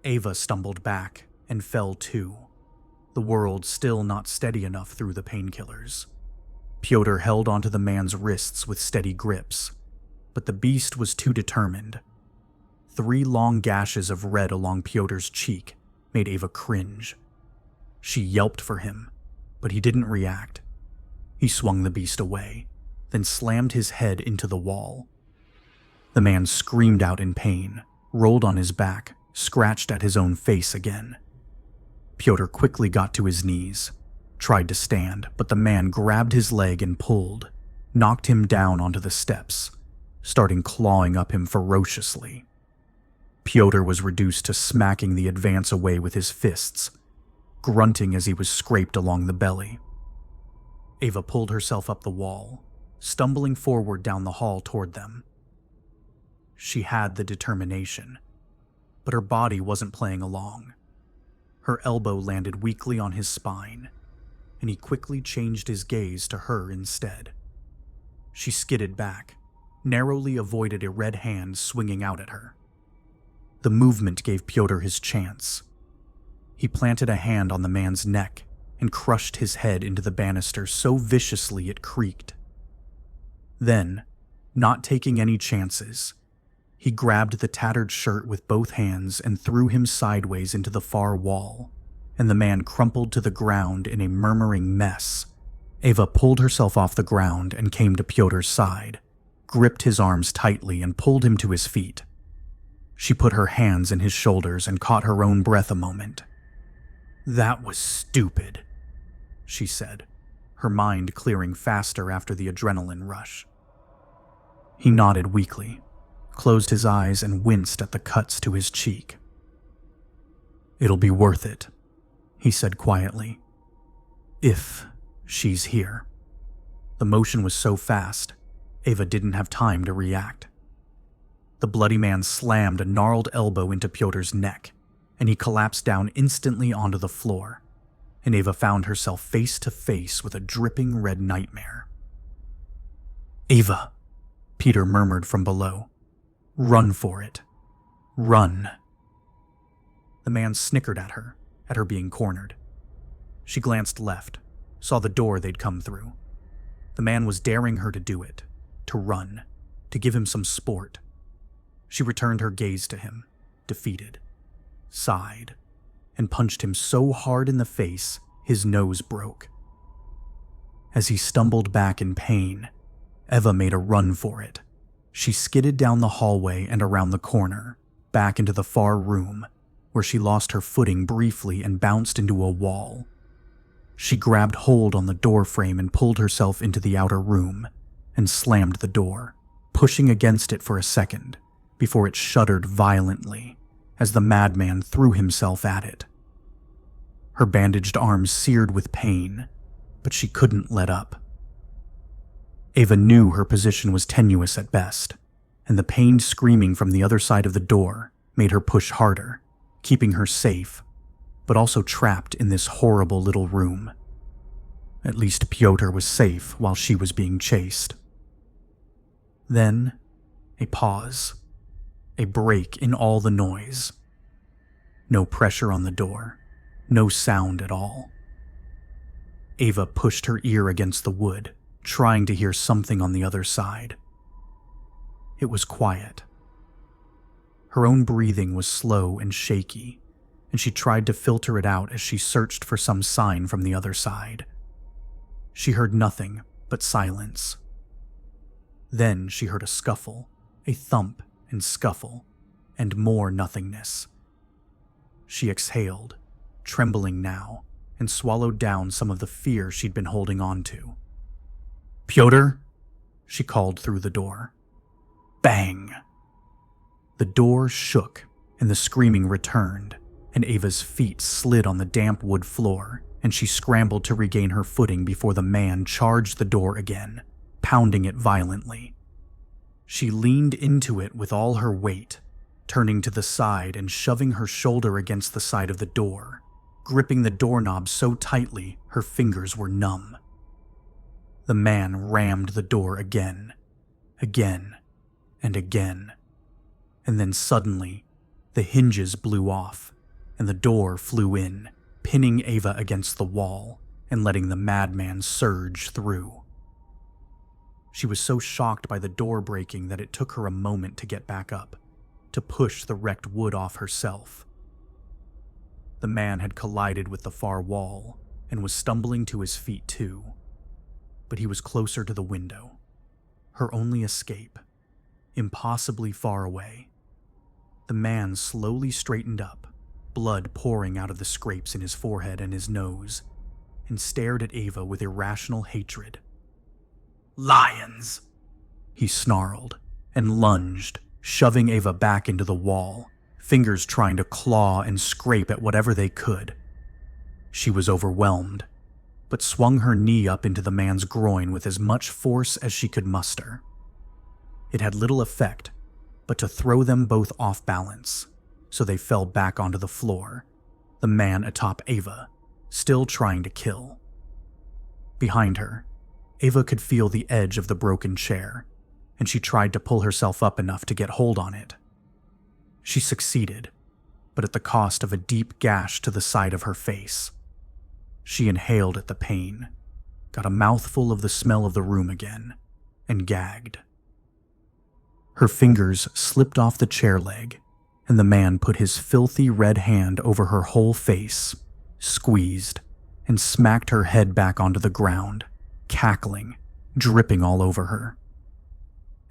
Ava stumbled back and fell too, the world still not steady enough through the painkillers. Pyotr held onto the man's wrists with steady grips, but the beast was too determined. 3 long gashes of red along Pyotr's cheek made Ava cringe. She yelped for him, but he didn't react. He swung the beast away, then slammed his head into the wall. The man screamed out in pain, rolled on his back, scratched at his own face again. Pyotr quickly got to his knees, tried to stand, but the man grabbed his leg and pulled, knocked him down onto the steps, starting clawing up him ferociously. Pyotr was reduced to smacking the advance away with his fists, grunting as he was scraped along the belly. Ava pulled herself up the wall, stumbling forward down the hall toward them. She had the determination, but her body wasn't playing along. Her elbow landed weakly on his spine, and he quickly changed his gaze to her instead. She skidded back, narrowly avoided a red hand swinging out at her. The movement gave Pyotr his chance. He planted a hand on the man's neck and crushed his head into the banister so viciously it creaked. Then, not taking any chances, he grabbed the tattered shirt with both hands and threw him sideways into the far wall, and the man crumpled to the ground in a murmuring mess. Ava pulled herself off the ground and came to Pyotr's side, gripped his arms tightly and pulled him to his feet. She put her hands in his shoulders and caught her own breath a moment, "That was stupid," she said, her mind clearing faster after the adrenaline rush. He nodded weakly, closed his eyes, and winced at the cuts to his cheek. "It'll be worth it," he said quietly. "If she's here." The motion was so fast, Ava didn't have time to react. The bloody man slammed a gnarled elbow into Pyotr's neck, and he collapsed down instantly onto the floor, and Ava found herself face to face with a dripping red nightmare. "Ava," Peter murmured from below. "Run for it. Run." The man snickered at her being cornered. She glanced left, saw the door they'd come through. The man was daring her to do it, to run, to give him some sport. She returned her gaze to him, defeated, sighed, and punched him so hard in the face his nose broke. As he stumbled back in pain, Ava made a run for it. She skidded down the hallway and around the corner, back into the far room, where she lost her footing briefly and bounced into a wall. She grabbed hold on the door frame and pulled herself into the outer room, and slammed the door, pushing against it for a second, before it shuddered violently as the madman threw himself at it. Her bandaged arms seared with pain, but she couldn't let up. Ava knew her position was tenuous at best, and the pained screaming from the other side of the door made her push harder, keeping her safe, but also trapped in this horrible little room. At least Pyotr was safe while she was being chased. Then, a pause, a break in all the noise. No pressure on the door, no sound at all. Ava pushed her ear against the wood, trying to hear something on the other side. It was quiet. Her own breathing was slow and shaky, and she tried to filter it out as she searched for some sign from the other side. She heard nothing but silence. Then she heard a scuffle, a thump and scuffle, and more nothingness. She exhaled, trembling now, and swallowed down some of the fear she'd been holding on to. "Pyotr?" she called through the door. Bang! The door shook, and the screaming returned, and Ava's feet slid on the damp wood floor, and she scrambled to regain her footing before the man charged the door again, pounding it violently. She leaned into it with all her weight, turning to the side and shoving her shoulder against the side of the door, gripping the doorknob so tightly her fingers were numb. The man rammed the door again, and again, and then suddenly the hinges blew off, and the door flew in, pinning Ava against the wall and letting the madman surge through. She was so shocked by the door breaking that it took her a moment to get back up, to push the wrecked wood off herself. The man had collided with the far wall and was stumbling to his feet too, but he was closer to the window, her only escape, impossibly far away. The man slowly straightened up, blood pouring out of the scrapes in his forehead and his nose, and stared at Ava with irrational hatred. "Lions!" he snarled, and lunged, shoving Ava back into the wall, fingers trying to claw and scrape at whatever they could. She was overwhelmed, but swung her knee up into the man's groin with as much force as she could muster. It had little effect, but to throw them both off balance, so they fell back onto the floor, the man atop Ava, still trying to kill. Behind her, Ava could feel the edge of the broken chair, and she tried to pull herself up enough to get hold on it. She succeeded, but at the cost of a deep gash to the side of her face. She inhaled at the pain, got a mouthful of the smell of the room again, and gagged. Her fingers slipped off the chair leg, and the man put his filthy red hand over her whole face, squeezed, and smacked her head back onto the ground, cackling, dripping all over her.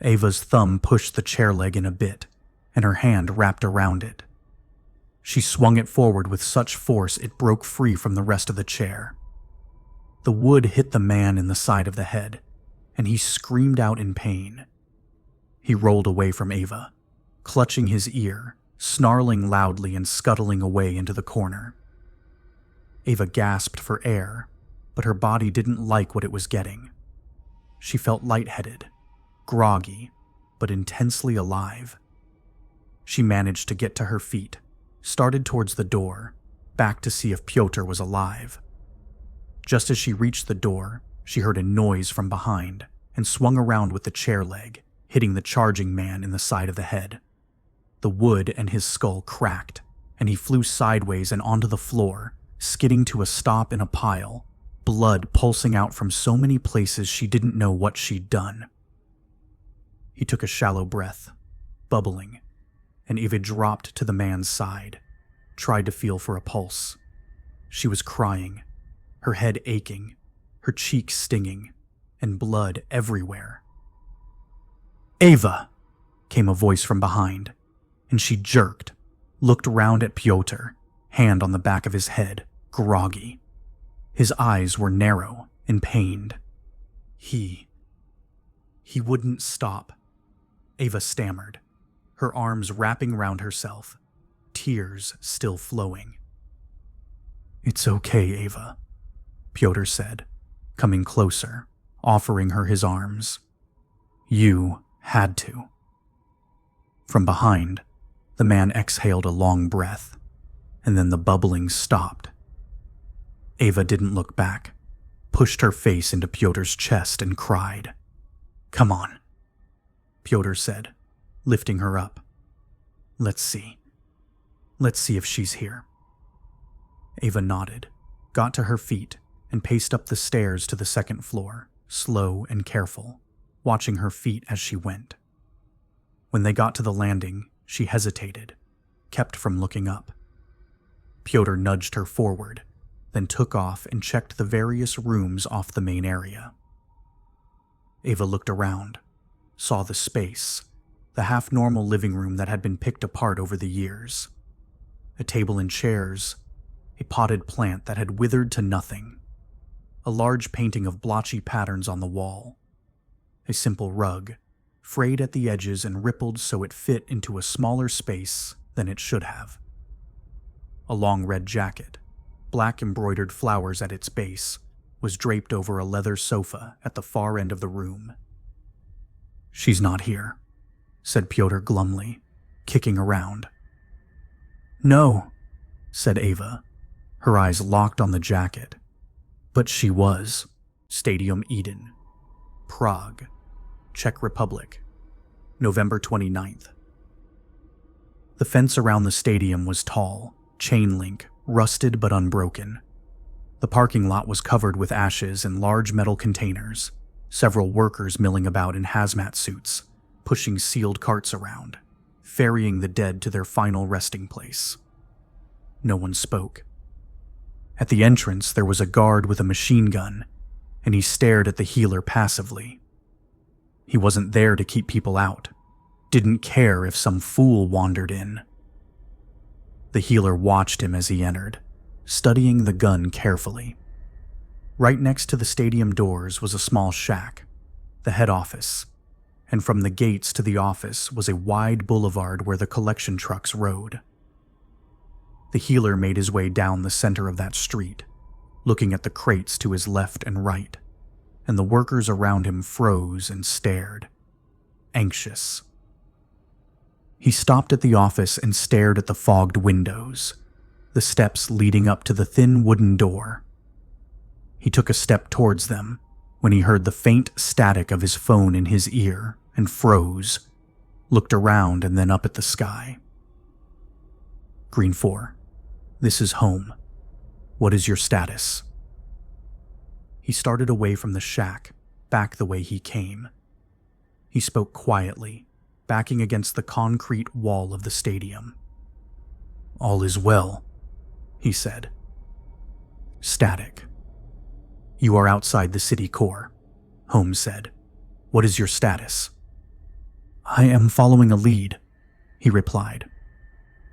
Ava's thumb pushed the chair leg in a bit, and her hand wrapped around it. She swung it forward with such force it broke free from the rest of the chair. The wood hit the man in the side of the head, and he screamed out in pain. He rolled away from Ava, clutching his ear, snarling loudly and scuttling away into the corner. Ava gasped for air, but her body didn't like what it was getting. She felt lightheaded, groggy, but intensely alive. She managed to get to her feet, started towards the door, back to see if Pyotr was alive. Just as she reached the door, she heard a noise from behind and swung around with the chair leg, hitting the charging man in the side of the head. The wood and his skull cracked, and he flew sideways and onto the floor, skidding to a stop in a pile, blood pulsing out from so many places she didn't know what she'd done. He took a shallow breath, bubbling, and Ava dropped to the man's side, tried to feel for a pulse. She was crying, her head aching, her cheeks stinging, and blood everywhere. "Ava!" came a voice from behind, and she jerked, looked round at Pyotr, hand on the back of his head, groggy. His eyes were narrow and pained. He wouldn't stop. Ava stammered, her arms wrapping round herself, tears still flowing. "It's okay, Ava," Pyotr said, coming closer, offering her his arms. "You had to." From behind, the man exhaled a long breath, and then the bubbling stopped. Ava didn't look back, pushed her face into Pyotr's chest and cried. "Come on," Pyotr said, lifting her up. Let's see if she's here." Ava nodded, got to her feet, and paced up the stairs to the second floor, slow and careful, watching her feet as she went. When they got to the landing, she hesitated, kept from looking up. Pyotr nudged her forward, then took off and checked the various rooms off the main area. Ava looked around, saw the space, the half-normal living room that had been picked apart over the years. A table and chairs, a potted plant that had withered to nothing, a large painting of blotchy patterns on the wall, a simple rug, frayed at the edges and rippled so it fit into a smaller space than it should have. A long red jacket, black embroidered flowers at its base, was draped over a leather sofa at the far end of the room. "She's not here," said Pyotr glumly, kicking around. "No," said Ava, her eyes locked on the jacket. But she was. Stadium Eden, Prague, Czech Republic, November 29th. The fence around the stadium was tall, chain link, rusted but unbroken. The parking lot was covered with ashes in large metal containers, several workers milling about in hazmat suits, pushing sealed carts around, ferrying the dead to their final resting place. No one spoke. At the entrance, there was a guard with a machine gun, and he stared at the healer passively. He wasn't there to keep people out, didn't care if some fool wandered in. The healer watched him as he entered, studying the gun carefully. Right next to the stadium doors was a small shack, the head office, and from the gates to the office was a wide boulevard where the collection trucks rode. The healer made his way down the center of that street, looking at the crates to his left and right, and the workers around him froze and stared, anxious. He stopped at the office and stared at the fogged windows, the steps leading up to the thin wooden door. He took a step towards them when he heard the faint static of his phone in his ear and froze, looked around and then up at the sky. Green 4, this is home. What is your status? He started away from the shack, back the way he came. He spoke quietly, backing against the concrete wall of the stadium. All is well, he said. Static. You are outside the city core, Holmes said. What is your status? I am following a lead, he replied.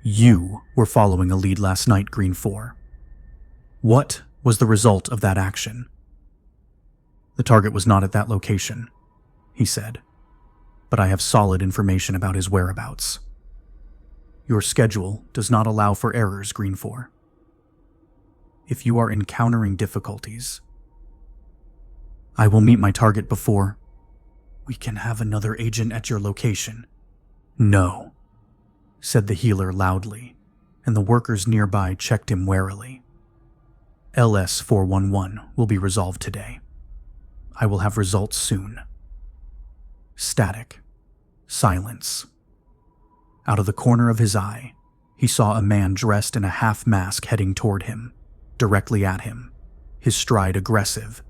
You were following a lead last night, Green 4. What was the result of that action? The target was not at that location, he said, but I have solid information about his whereabouts. Your schedule does not allow for errors, Green 4. If you are encountering difficulties, I will meet my target before we can have another agent at your location. No, said the healer loudly, and the workers nearby checked him warily. LS-411 will be resolved today. I will have results soon. Static. Silence. Out of the corner of his eye, he saw a man dressed in a half-mask heading toward him, directly at him, his stride aggressive.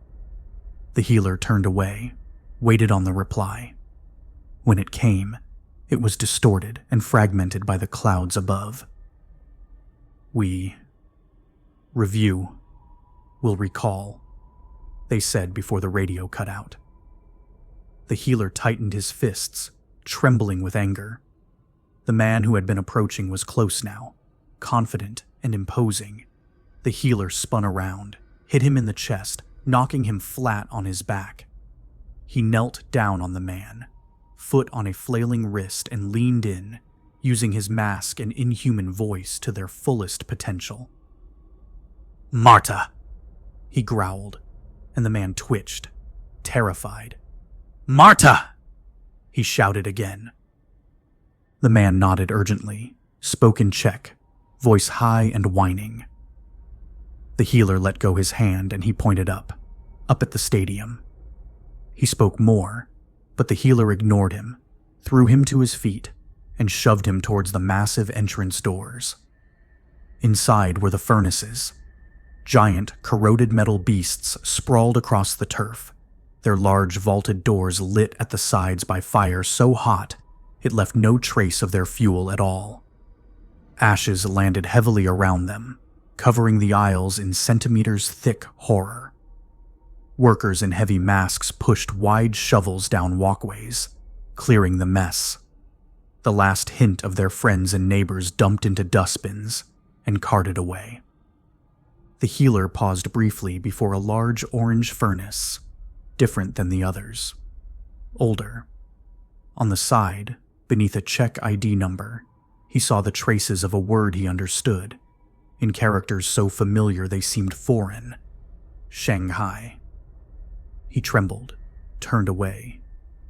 The healer turned away, waited on the reply. When it came, it was distorted and fragmented by the clouds above. We review, will recall, they said before the radio cut out. The healer tightened his fists, trembling with anger. The man who had been approaching was close now, confident and imposing. The healer spun around, hit him in the chest, knocking him flat on his back. He knelt down on the man, foot on a flailing wrist, and leaned in, using his mask and inhuman voice to their fullest potential. "Marta!" he growled, and the man twitched, terrified. "Marta!" he shouted again. The man nodded urgently, spoke in Czech, voice high and whining. The healer let go his hand and he pointed up at the stadium. He spoke more, but the healer ignored him, threw him to his feet, and shoved him towards the massive entrance doors. Inside were the furnaces. Giant, corroded metal beasts sprawled across the turf, their large vaulted doors lit at the sides by fire so hot it left no trace of their fuel at all. Ashes landed heavily around them, covering the aisles in centimeters thick horror. Workers in heavy masks pushed wide shovels down walkways, clearing the mess. The last hint of their friends and neighbors dumped into dustbins and carted away. The healer paused briefly before a large orange furnace, different than the others. Older. On the side, beneath a Czech ID number, he saw the traces of a word he understood, in characters so familiar they seemed foreign. Shanghai. He trembled, turned away,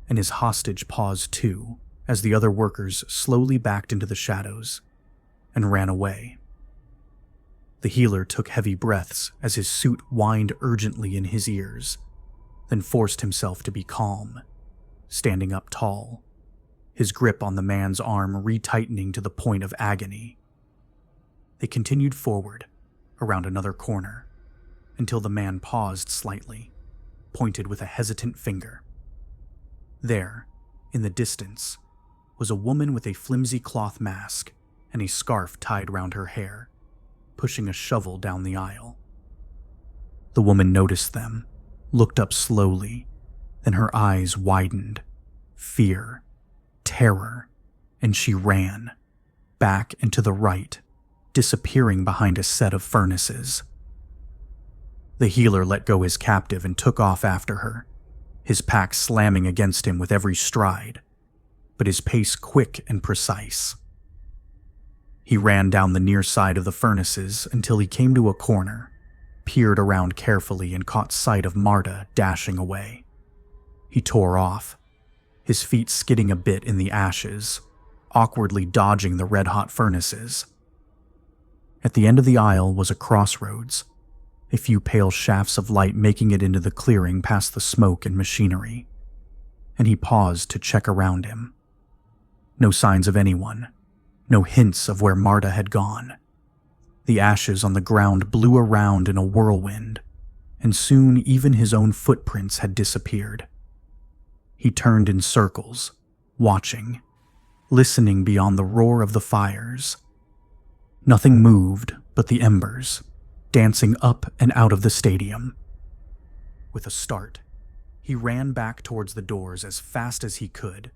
and his hostage paused too, as the other workers slowly backed into the shadows and ran away. The healer took heavy breaths as his suit whined urgently in his ears, then forced himself to be calm, standing up tall, his grip on the man's arm retightening to the point of agony. They continued forward, around another corner, until the man paused slightly, pointed with a hesitant finger. There, in the distance, was a woman with a flimsy cloth mask and a scarf tied round her hair, pushing a shovel down the aisle. The woman noticed them, looked up slowly, then her eyes widened. Fear, terror, and she ran, back and to the right, disappearing behind a set of furnaces. The healer let go his captive and took off after her, his pack slamming against him with every stride, but his pace quick and precise. He ran down the near side of the furnaces until he came to a corner, peered around carefully and caught sight of Marta dashing away. He tore off, his feet skidding a bit in the ashes, awkwardly dodging the red-hot furnaces. At the end of the aisle was a crossroads, a few pale shafts of light making it into the clearing past the smoke and machinery, and he paused to check around him. No signs of anyone, no hints of where Marta had gone. The ashes on the ground blew around in a whirlwind, and soon even his own footprints had disappeared. He turned in circles, watching, listening beyond the roar of the fires. Nothing moved but the embers, dancing up and out of the stadium. With a start, he ran back towards the doors as fast as he could,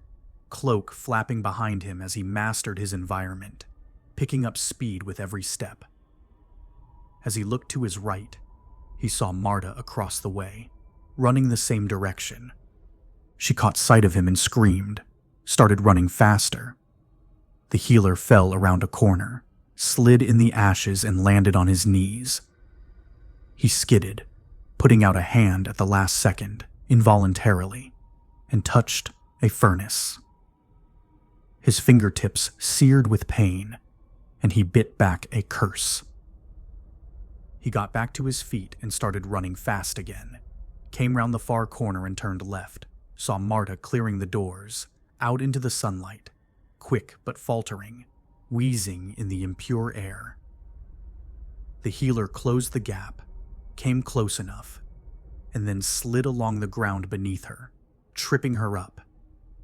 cloak flapping behind him as he mastered his environment, picking up speed with every step. As he looked to his right, he saw Marta across the way, running the same direction. She caught sight of him and screamed, started running faster. The healer fell around a corner, slid in the ashes and landed on his knees. He skidded, putting out a hand at the last second, involuntarily, and touched a furnace. His fingertips seared with pain, and he bit back a curse. He got back to his feet and started running fast again, came round the far corner and turned left, saw Marta clearing the doors, out into the sunlight, quick but faltering, wheezing in the impure air. The healer closed the gap, came close enough, and then slid along the ground beneath her, tripping her up,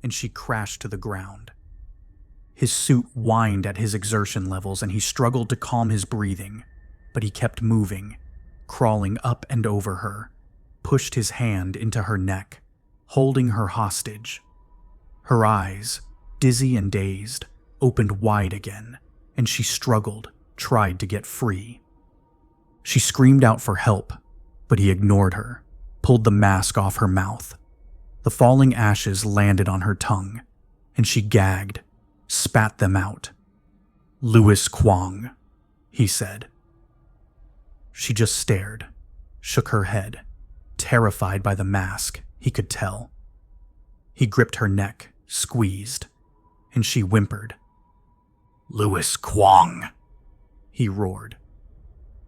and she crashed to the ground. His suit whined at his exertion levels and he struggled to calm his breathing, but he kept moving, crawling up and over her, pushed his hand into her neck, holding her hostage. Her eyes, dizzy and dazed, opened wide again, and she struggled, tried to get free. She screamed out for help, but he ignored her, pulled the mask off her mouth. The falling ashes landed on her tongue, and she gagged, spat them out. "Louis Kwong," he said. She just stared, shook her head, terrified by the mask, he could tell. He gripped her neck, squeezed, and she whimpered. "Louis Kwong," he roared.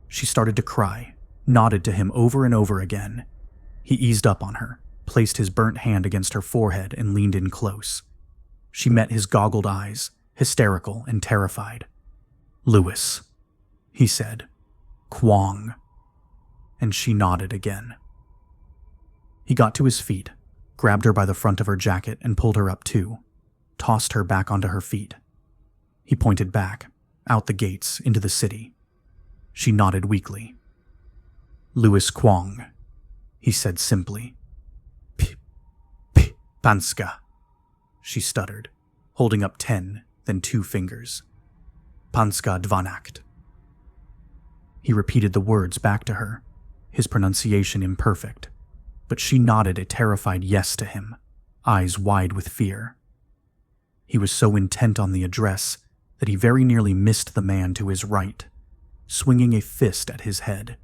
She started to cry, nodded to him over and over again. He eased up on her, placed his burnt hand against her forehead and leaned in close. She met his goggled eyes, hysterical and terrified. "Louis," he said. "Kwong." And she nodded again. He got to his feet, grabbed her by the front of her jacket and pulled her up too, tossed her back onto her feet. He pointed back, out the gates, into the city. She nodded weakly. "Louis Kwong," he said simply. Panska," she stuttered, holding up 10, then 2 fingers. "Panska dvanakt." He repeated the words back to her, his pronunciation imperfect, but she nodded a terrified yes to him, eyes wide with fear. He was so intent on the address that he very nearly missed the man to his right, swinging a fist at his head.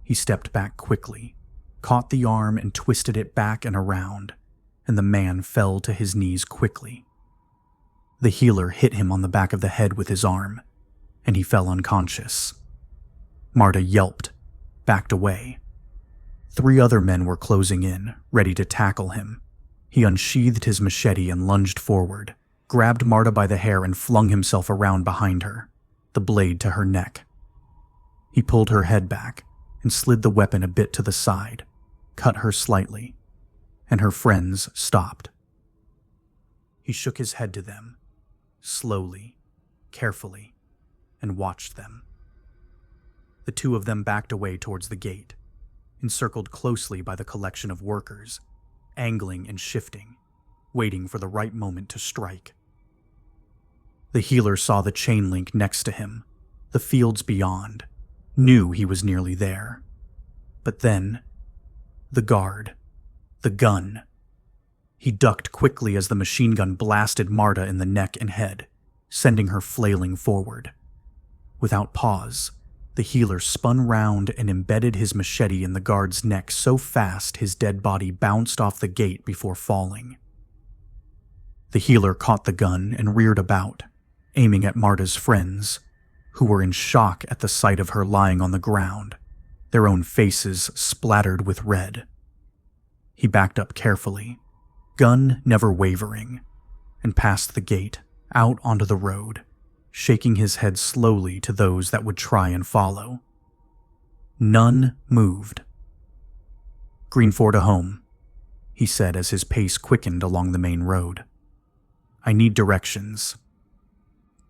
He stepped back quickly, caught the arm and twisted it back and around, and the man fell to his knees quickly. The healer hit him on the back of the head with his arm, and he fell unconscious. Marta yelped, backed away. 3 other men were closing in, ready to tackle him. He unsheathed his machete and lunged forward, grabbed Marta by the hair and flung himself around behind her, the blade to her neck. He pulled her head back and slid the weapon a bit to the side, cut her slightly, and her friends stopped. He shook his head to them, slowly, carefully, and watched them. The 2 of them backed away towards the gate, encircled closely by the collection of workers, angling and shifting, waiting for the right moment to strike. The healer saw the chain link next to him, the fields beyond, knew he was nearly there. But then, the guard, the gun. He ducked quickly as the machine gun blasted Marta in the neck and head, sending her flailing forward. Without pause, the healer spun round and embedded his machete in the guard's neck so fast his dead body bounced off the gate before falling. The healer caught the gun and reared about, aiming at Marta's friends, who were in shock at the sight of her lying on the ground, their own faces splattered with red. He backed up carefully, gun never wavering, and passed the gate, out onto the road, shaking his head slowly to those that would try and follow. None moved. "Green 4 to home," he said as his pace quickened along the main road. "I need directions."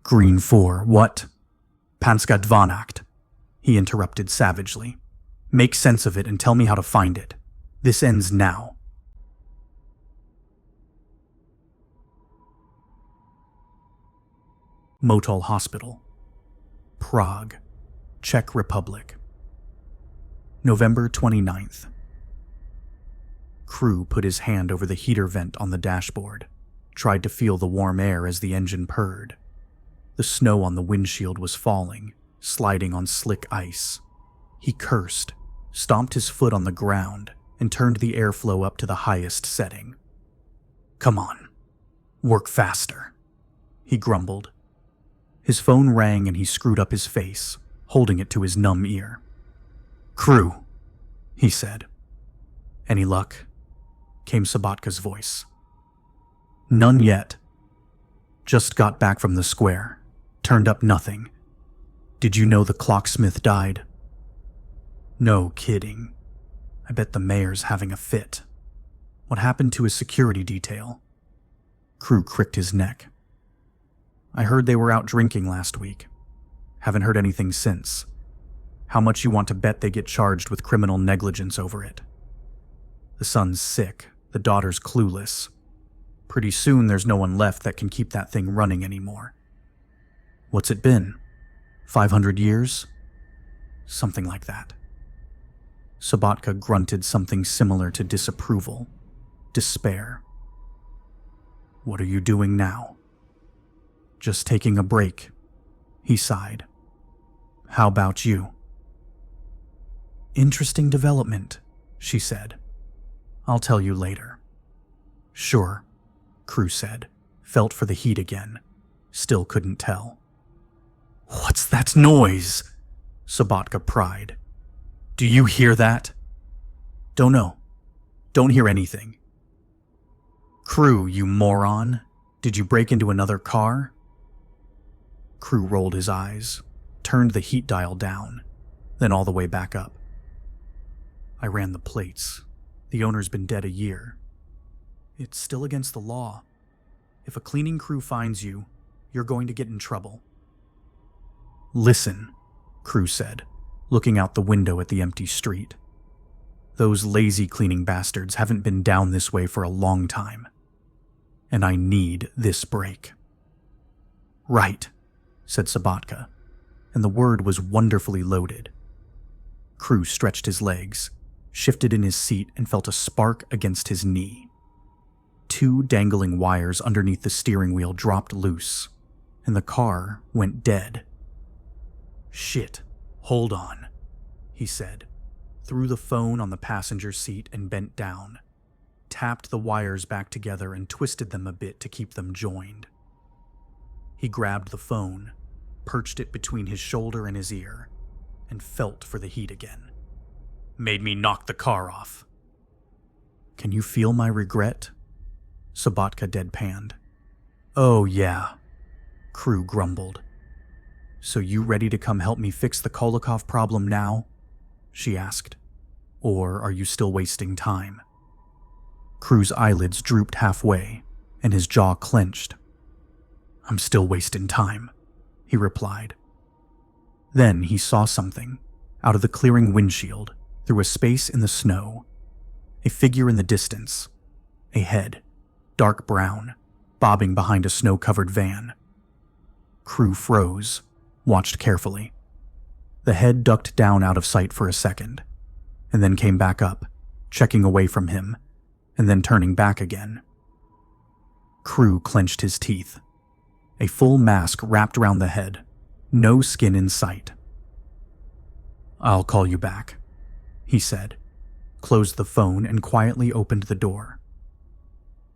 "Green 4, what?" "Panska dvanakt," he interrupted savagely. "Make sense of it and tell me how to find it. This ends now." Motol Hospital, Prague, Czech Republic. November 29th. Crew put his hand over the heater vent on the dashboard, tried to feel the warm air as the engine purred. The snow on the windshield was falling, sliding on slick ice. He cursed, stomped his foot on the ground, and turned the airflow up to the highest setting. "Come on, work faster," he grumbled. His phone rang and he screwed up his face, holding it to his numb ear. "Crew," he said. "Any luck?" came Sabatka's voice. "None yet. Just got back from the square. Turned up nothing. Did you know the clocksmith died?" "No kidding. I bet the mayor's having a fit. What happened to his security detail?" Crew cricked his neck. "I heard they were out drinking last week. Haven't heard anything since. How much you want to bet they get charged with criminal negligence over it? The son's sick, the daughter's clueless. Pretty soon there's no one left that can keep that thing running anymore. What's it been? 500 years? Something like that." Sabatka grunted something similar to disapproval, despair. "What are you doing now?" "Just taking a break," he sighed. "How about you?" "Interesting development," she said. "I'll tell you later." "Sure," Crew said, felt for the heat again, still couldn't tell. "What's that noise?" Sabatka pried. "Do you hear that?" "Don't know. Don't hear anything." "Crew, you moron. Did you break into another car?" Crew rolled his eyes, turned the heat dial down, then all the way back up. "I ran the plates. The owner's been dead a year. It's still against the law. If a cleaning crew finds you, you're going to get in trouble." "Listen," Crew said, looking out the window at the empty street. "Those lazy cleaning bastards haven't been down this way for a long time. And I need this break." "Right," said Sabatka, and the word was wonderfully loaded. Crew stretched his legs, shifted in his seat, and felt a spark against his knee. 2 dangling wires underneath the steering wheel dropped loose, and the car went dead. "Shit, hold on," he said, threw the phone on the passenger seat and bent down, tapped the wires back together and twisted them a bit to keep them joined. He grabbed the phone, perched it between his shoulder and his ear, and felt for the heat again. "Made me knock the car off." "Can you feel my regret?" Sabatka deadpanned. "Oh, yeah," Crew grumbled. "So you ready to come help me fix the Kolokov problem now?" she asked. "Or are you still wasting time?" Crew's eyelids drooped halfway, and his jaw clenched. "I'm still wasting time," he replied. Then he saw something, out of the clearing windshield, through a space in the snow. A figure in the distance. A head, dark brown, bobbing behind a snow-covered van. Crew froze, watched carefully. The head ducked down out of sight for a second, and then came back up, checking away from him, and then turning back again. Crew clenched his teeth. A full mask wrapped around the head, no skin in sight. "I'll call you back," he said, closed the phone and quietly opened the door.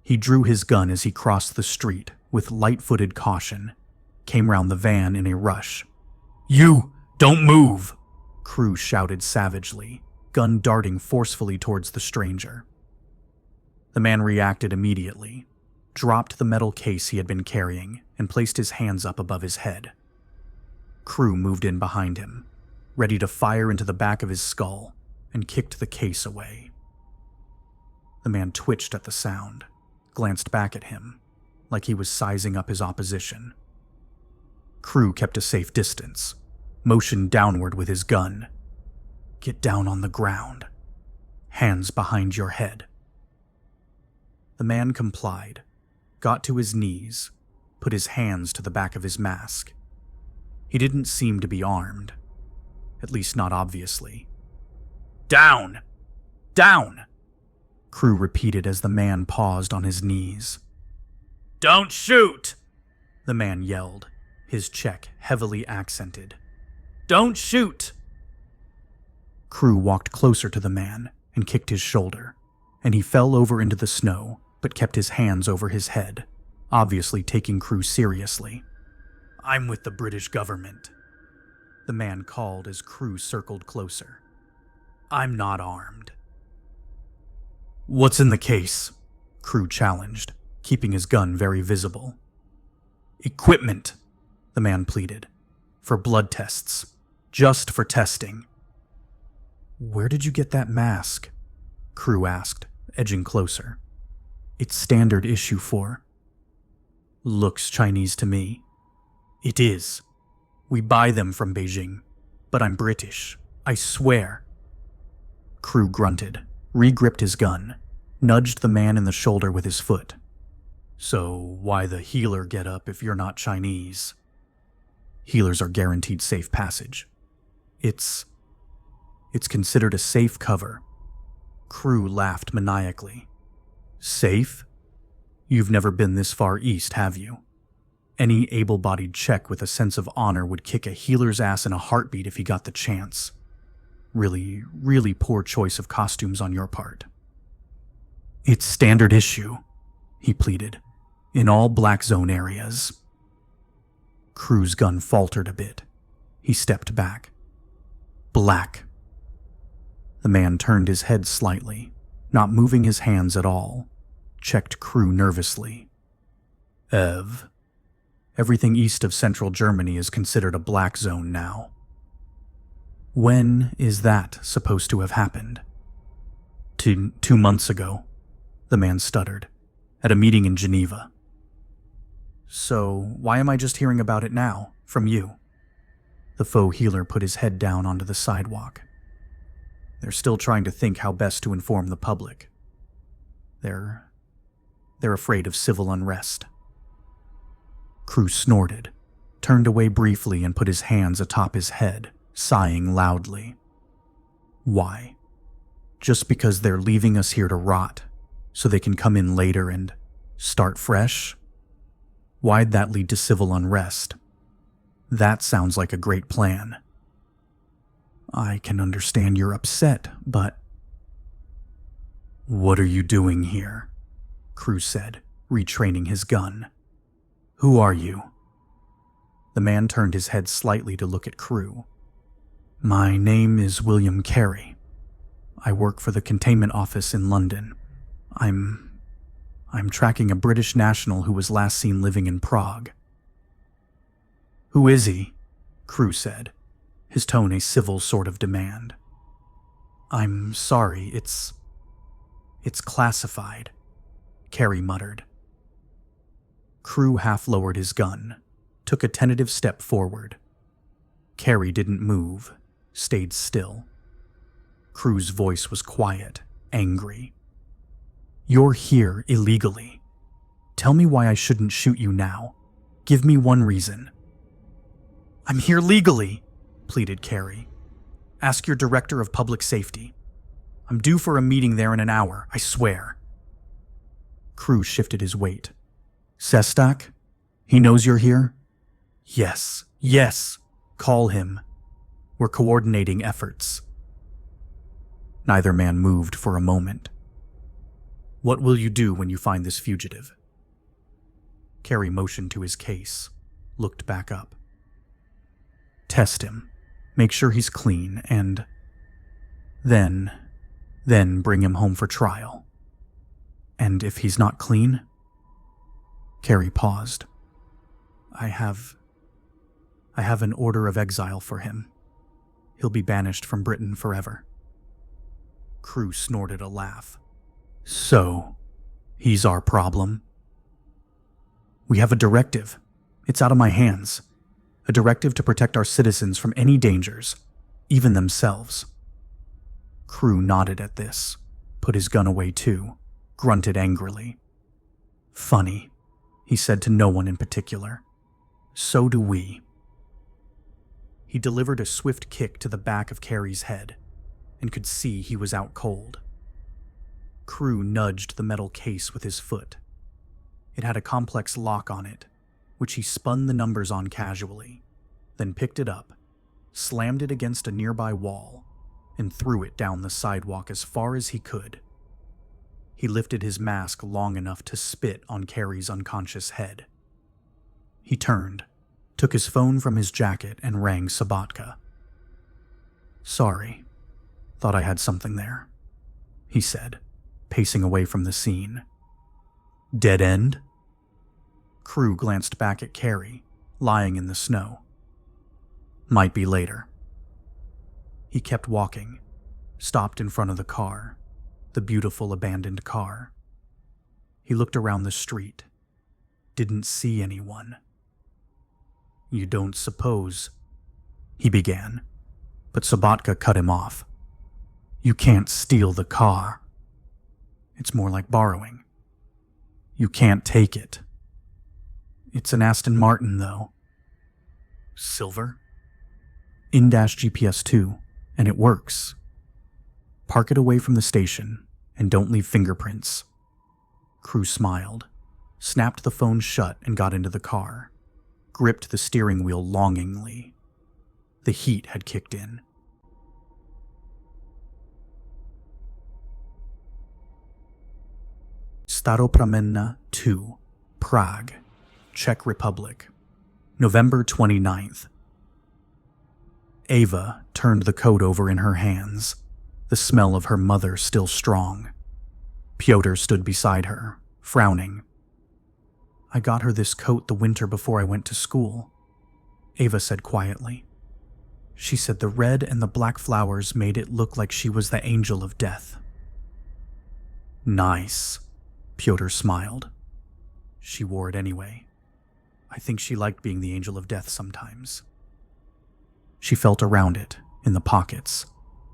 He drew his gun as he crossed the street with light-footed caution, came round the van in a rush. "You, don't move!" Crew shouted savagely, gun darting forcefully towards the stranger. The man reacted immediately, dropped the metal case he had been carrying, and placed his hands up above his head. Crew moved in behind him, ready to fire into the back of his skull, and kicked the case away. The man twitched at the sound, glanced back at him, like he was sizing up his opposition. Crew kept a safe distance, motioned downward with his gun. "Get down on the ground. Hands behind your head." The man complied, got to his knees, put his hands to the back of his mask. He didn't seem to be armed, at least not obviously. "Down! Down!" Crew repeated as the man paused on his knees. "Don't shoot!" the man yelled, his Czech heavily accented. "Don't shoot!" Crew walked closer to the man and kicked his shoulder, and he fell over into the snow but kept his hands over his head, obviously taking Crew seriously. "I'm with the British government," the man called as Crew circled closer. "I'm not armed." "What's in the case?" Crew challenged, keeping his gun very visible. "Equipment," the man pleaded. "For blood tests. Just for testing." "Where did you get that mask?" Crew asked, edging closer. "It's standard issue 4. "Looks Chinese to me." "It is. We buy them from Beijing. But I'm British. I swear." Crew grunted, re-gripped his gun, nudged the man in the shoulder with his foot. "So why the healer get up if you're not Chinese?" "Healers are guaranteed safe passage. It's considered a safe cover." Crew laughed maniacally. "Safe? You've never been this far east, have you? Any able-bodied Czech with a sense of honor would kick a healer's ass in a heartbeat if he got the chance. Really, really poor choice of costumes on your part." "It's standard issue," he pleaded, "in all black zone areas." Crew's gun faltered a bit. He stepped back. "Black." The man turned his head slightly, not moving his hands at all, checked Crew nervously. "Ev, everything east of central Germany is considered a black zone now." "When is that supposed to have happened?" Two months ago," the man stuttered, "at a meeting in Geneva." "So why am I just hearing about it now, from you?" The faux healer put his head down onto the sidewalk. "They're still trying to think how best to inform the public. They're afraid of civil unrest." Crew snorted, turned away briefly and put his hands atop his head, sighing loudly. "Why? Just because they're leaving us here to rot, so they can come in later and start fresh? Why'd that lead to civil unrest? That sounds like a great plan." "I can understand you're upset, but—" "What are you doing here?" Crew said, retraining his gun. "Who are you?" The man turned his head slightly to look at Crew. "My name is William Carrie. I work for the containment office in London. I'm tracking a British national who was last seen living in Prague." "Who is he?" Crew said, his tone a civil sort of demand. "I'm sorry, it's classified," Carrie muttered. Crew half-lowered his gun, took a tentative step forward. Carrie didn't move, stayed still. Crew's voice was quiet, angry. "You're here illegally. Tell me why I shouldn't shoot you now. Give me one reason." "I'm here legally," pleaded Carrie. "Ask your director of public safety. I'm due for a meeting there in an hour, I swear." Crew shifted his weight. "Sestak? He knows you're here?" Yes. Call him. We're coordinating efforts." Neither man moved for a moment. "What will you do when you find this fugitive?" Carrie motioned to his case, looked back up. "Test him. Make sure he's clean, and then bring him home for trial. And if he's not clean?" Carrie paused. I have an order of exile for him. He'll be banished from Britain forever." Crew snorted a laugh. "So, he's our problem?" "We have a directive. It's out of my hands. A directive to protect our citizens from any dangers, even themselves." Crew nodded at this, put his gun away too, grunted angrily. "Funny. he said to no one in particular. So do we. He delivered a swift kick to the back of Carrie's head and could see he was out cold. Crew nudged the metal case with his foot. It had a complex lock on it, which he spun the numbers on casually, then picked it up, slammed it against a nearby wall, and threw it down the sidewalk as far as he could. He lifted his mask long enough to spit on Carrie's unconscious head. He turned, took his phone from his jacket, and rang Sabatka. "Sorry, thought I had something there," he said, pacing away from the scene. "Dead end?" Crew glanced back at Carrie, lying in the snow. "Might be later." He kept walking, stopped in front of the car, the beautiful abandoned car. He looked around the street, didn't see anyone. "You don't suppose," he began, but Sabatka cut him off. "You can't steal the car. It's more like borrowing. You can't take it. It's an Aston Martin, though." "Silver?" "In-dash GPS 2, and it works. Park it away from the station, and don't leave fingerprints." Crew smiled, snapped the phone shut and got into the car, gripped the steering wheel longingly. The heat had kicked in. Staropramenna 2, Prague, Czech Republic, November 29th. Ava turned the coat over in her hands, the smell of her mother still strong. Pyotr stood beside her, frowning. "I got her this coat the winter before I went to school," Ava said quietly. "She said the red and the black flowers made it look like she was the angel of death." "Nice," Pyotr smiled. "She wore it anyway. I think she liked being the angel of death sometimes." She felt around it, in the pockets,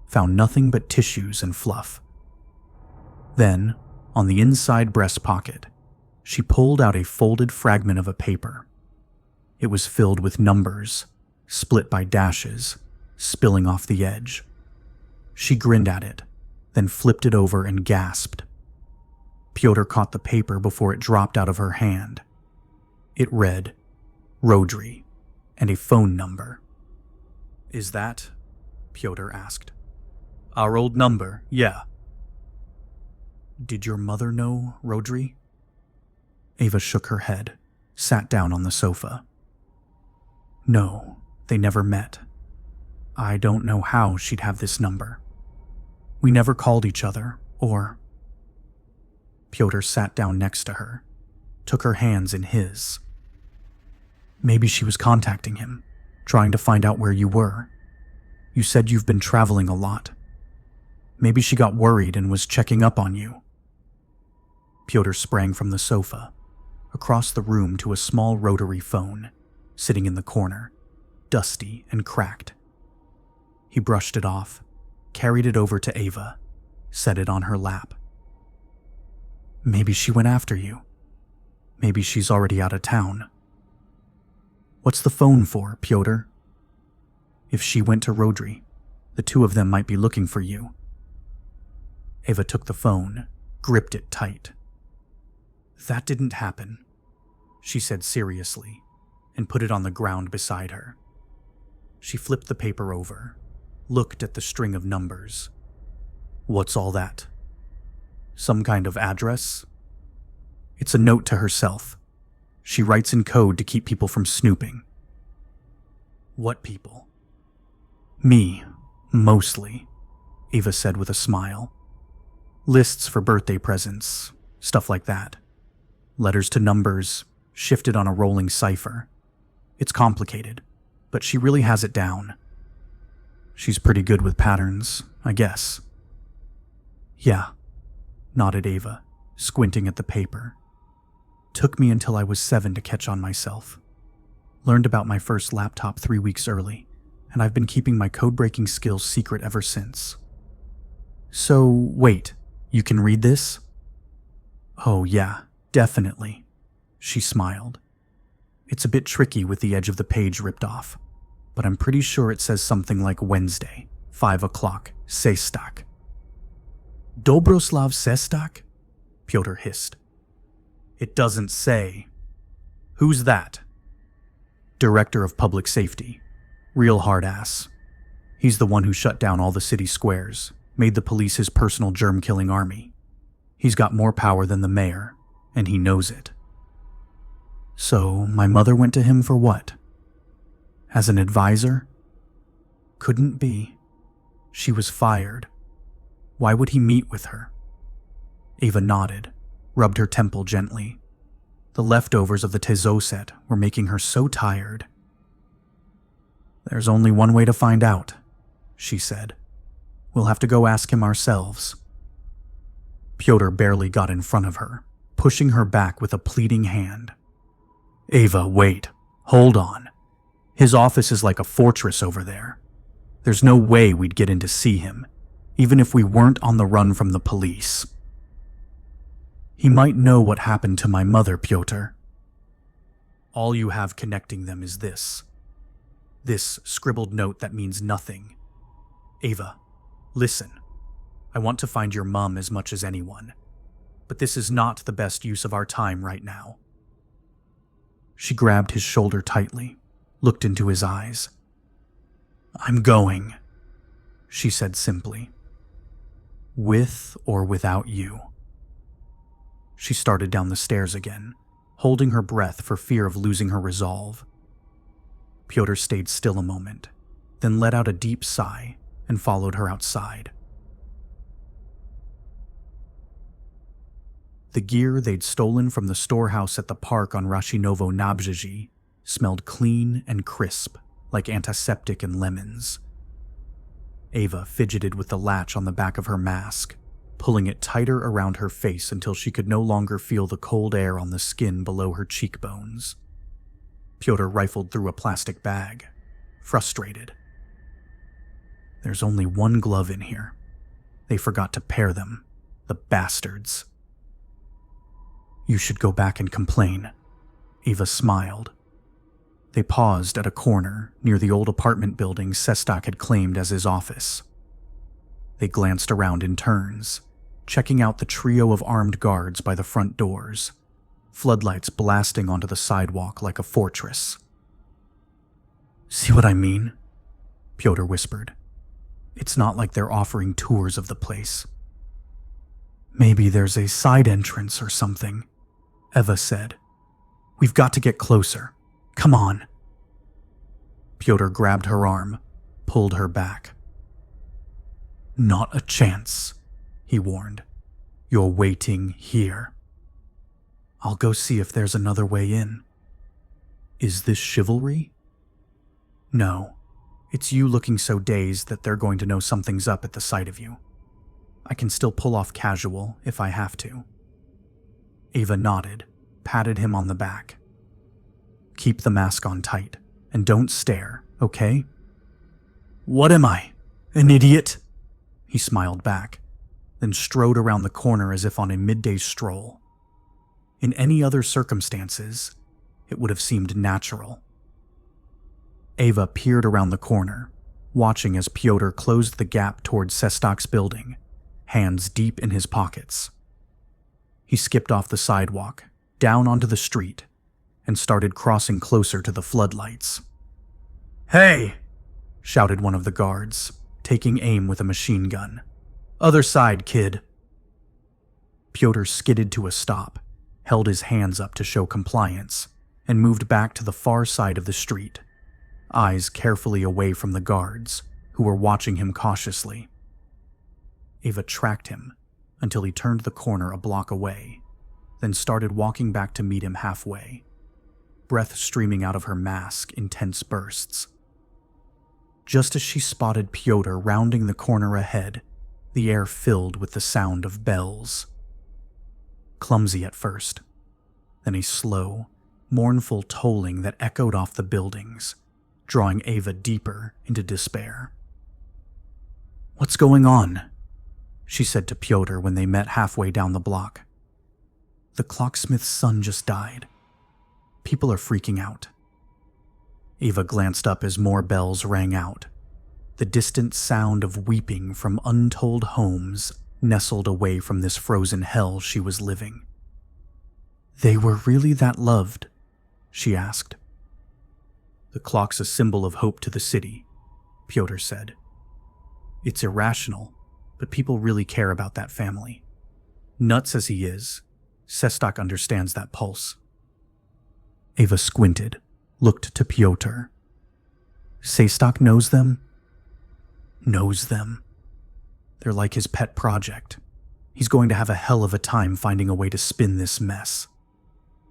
found nothing but tissues and fluff. Then, on the inside breast pocket, she pulled out a folded fragment of a paper. It was filled with numbers, split by dashes, spilling off the edge. She grinned at it, then flipped it over and gasped. Pyotr caught the paper before it dropped out of her hand. It read, Rodri, and a phone number. "Is that?" Pyotr asked. "Our old number, yeah." "Did your mother know Rodri?" Ava shook her head, sat down on the sofa. "No, they never met. I don't know how she'd have this number. We never called each other, or..." Pyotr sat down next to her, took her hands in his. "Maybe she was contacting him, trying to find out where you were. You said you've been traveling a lot. Maybe she got worried and was checking up on you." Pyotr sprang from the sofa, across the room to a small rotary phone, sitting in the corner, dusty and cracked. He brushed it off, carried it over to Ava, set it on her lap. "Maybe she went after you. Maybe she's already out of town." "What's the phone for, Pyotr?" "If she went to Rodri, the two of them might be looking for you." Ava took the phone, gripped it tight. "That didn't happen," she said seriously, and put it on the ground beside her. She flipped the paper over, looked at the string of numbers. "What's all that? Some kind of address?" "It's a note to herself. She writes in code to keep people from snooping." "What people?" "Me, mostly," Ava said with a smile. "Lists for birthday presents, stuff like that. Letters to numbers, shifted on a rolling cipher. It's complicated, but she really has it down. She's pretty good with patterns, I guess." "Yeah," nodded Ava, squinting at the paper. "Took me until I was 7 to catch on myself. Learned about my first laptop 3 weeks early, and I've been keeping my code-breaking skills secret ever since." "So, wait, you can read this?" "Oh yeah, definitely." She smiled. It's a bit tricky with the edge of the page ripped off, but I'm pretty sure it says something like Wednesday, 5 o'clock, Sestak. Dobroslav Sestak? Pyotr hissed. It doesn't say. Who's that? Director of Public Safety. Real hard ass. He's the one who shut down all the city squares, made the police his personal germ-killing army. He's got more power than the mayor, and he knows it. So, my mother went to him for what? As an advisor? Couldn't be. She was fired. Why would he meet with her? Ava nodded, rubbed her temple gently. The leftovers of the tezoset were making her so tired. There's only one way to find out, she said. We'll have to go ask him ourselves. Pyotr barely got in front of her, pushing her back with a pleading hand. Ava, wait. Hold on. His office is like a fortress over there. There's no way we'd get in to see him, even if we weren't on the run from the police. He might know what happened to my mother, Pyotr. All you have connecting them is this. This scribbled note that means nothing. Ava, listen. I want to find your mom as much as anyone, but this is not the best use of our time right now. She grabbed his shoulder tightly, looked into his eyes. I'm going, she said simply. With or without you. She started down the stairs again, holding her breath for fear of losing her resolve. Pyotr stayed still a moment, then let out a deep sigh and followed her outside. The gear they'd stolen from the storehouse at the park on Rashinovo Nabzhezhi smelled clean and crisp, like antiseptic and lemons. Ava fidgeted with the latch on the back of her mask, pulling it tighter around her face until she could no longer feel the cold air on the skin below her cheekbones. Pyotr rifled through a plastic bag, frustrated. There's only one glove in here. They forgot to pair them, the bastards. You should go back and complain. Ava smiled. They paused at a corner near the old apartment building Sestak had claimed as his office. They glanced around in turns, checking out the trio of armed guards by the front doors, floodlights blasting onto the sidewalk like a fortress. See what I mean? Pyotr whispered. It's not like they're offering tours of the place. Maybe there's a side entrance or something, Eva said. We've got to get closer. Come on. Pyotr grabbed her arm, pulled her back. Not a chance, he warned. You're waiting here. I'll go see if there's another way in. Is this chivalry? No, it's you looking so dazed that they're going to know something's up at the sight of you. I can still pull off casual if I have to. Ava nodded, patted him on the back. Keep the mask on tight, and don't stare, okay? What am I? An idiot? He smiled back, then strode around the corner as if on a midday stroll. In any other circumstances, it would have seemed natural. Ava peered around the corner, watching as Pyotr closed the gap towards Sestak's building, hands deep in his pockets. He skipped off the sidewalk, down onto the street, and started crossing closer to the floodlights. Hey! Shouted one of the guards, taking aim with a machine gun. Other side, kid. Pyotr skidded to a stop, held his hands up to show compliance, and moved back to the far side of the street, eyes carefully away from the guards, who were watching him cautiously. Ava tracked him until he turned the corner a block away, then started walking back to meet him halfway, breath streaming out of her mask in tense bursts. Just as she spotted Pyotr rounding the corner ahead, the air filled with the sound of bells. Clumsy at first, then a slow, mournful tolling that echoed off the buildings, drawing Ava deeper into despair. What's going on? She said to Pyotr when they met halfway down the block. The clocksmith's son just died. People are freaking out. Ava glanced up as more bells rang out, the distant sound of weeping from untold homes nestled away from this frozen hell she was living. "They were really that loved?" she asked. "The clock's a symbol of hope to the city," Pyotr said. "It's irrational, but people really care about that family. Nuts as he is, Sestak understands that pulse." Ava squinted, looked to Pyotr. "Sestak knows them?" "Knows them. They're like his pet project. He's going to have a hell of a time finding a way to spin this mess.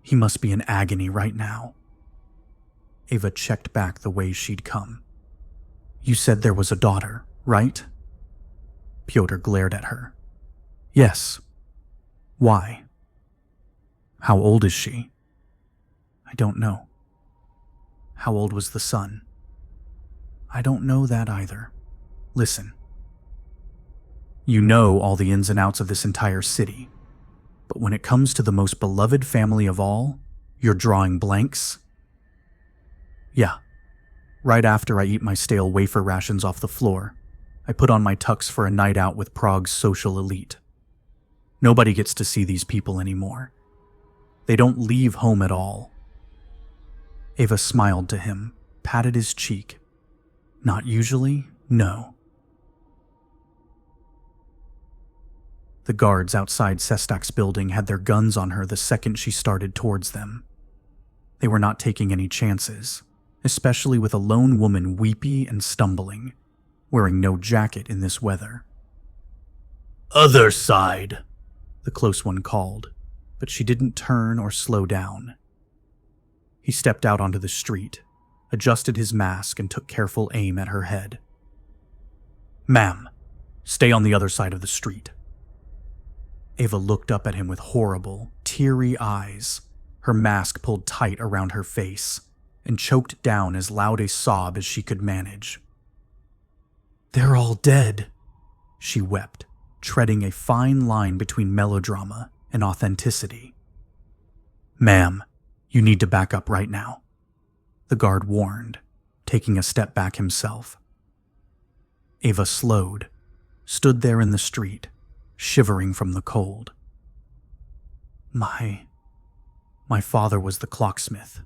He must be in agony right now." Ava checked back the way she'd come. "You said there was a daughter, right?" Pyotr glared at her. "Yes. Why?" "How old is she?" "I don't know." "How old was the son?" "I don't know that either. Listen. You know all the ins and outs of this entire city, but when it comes to the most beloved family of all, you're drawing blanks?" "Yeah. Right after I eat my stale wafer rations off the floor, I put on my tux for a night out with Prague's social elite. Nobody gets to see these people anymore. They don't leave home at all." Ava smiled to him, patted his cheek. "Not usually, no." The guards outside Sestak's building had their guns on her the second she started towards them. They were not taking any chances, especially with a lone woman weepy and stumbling, wearing no jacket in this weather. "Other side," the close one called, but she didn't turn or slow down. He stepped out onto the street, adjusted his mask, and took careful aim at her head. "Ma'am, stay on the other side of the street." Ava looked up at him with horrible, teary eyes, her mask pulled tight around her face, and choked down as loud a sob as she could manage. "They're all dead," she wept, treading a fine line between melodrama and authenticity. "Ma'am, you need to back up right now," the guard warned, taking a step back himself. Ava slowed, stood there in the street, shivering from the cold. My father was the clocksmith,"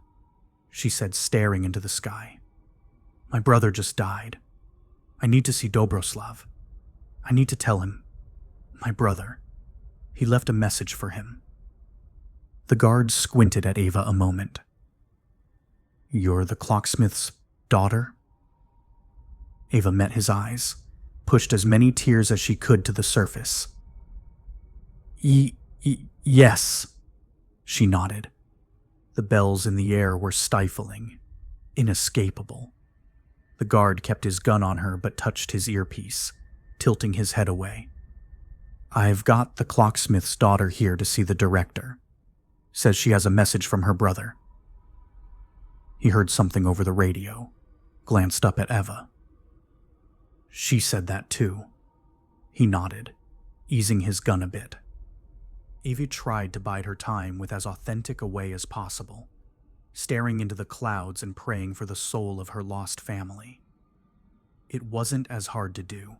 she said, staring into the sky. "My brother just died. I need to see Dobroslav. I need to tell him. My brother. He left a message for him." The guard squinted at Ava a moment. "You're the clocksmith's daughter?" Ava met his eyes, pushed as many tears as she could to the surface. Yes," she nodded. The bells in the air were stifling, inescapable. The guard kept his gun on her but touched his earpiece, tilting his head away. "I've got the clocksmith's daughter here to see the director. Says she has a message from her brother." He heard something over the radio, glanced up at Ava. "She said that too." He nodded, easing his gun a bit. Ava tried to bide her time with as authentic a way as possible, staring into the clouds and praying for the soul of her lost family. It wasn't as hard to do.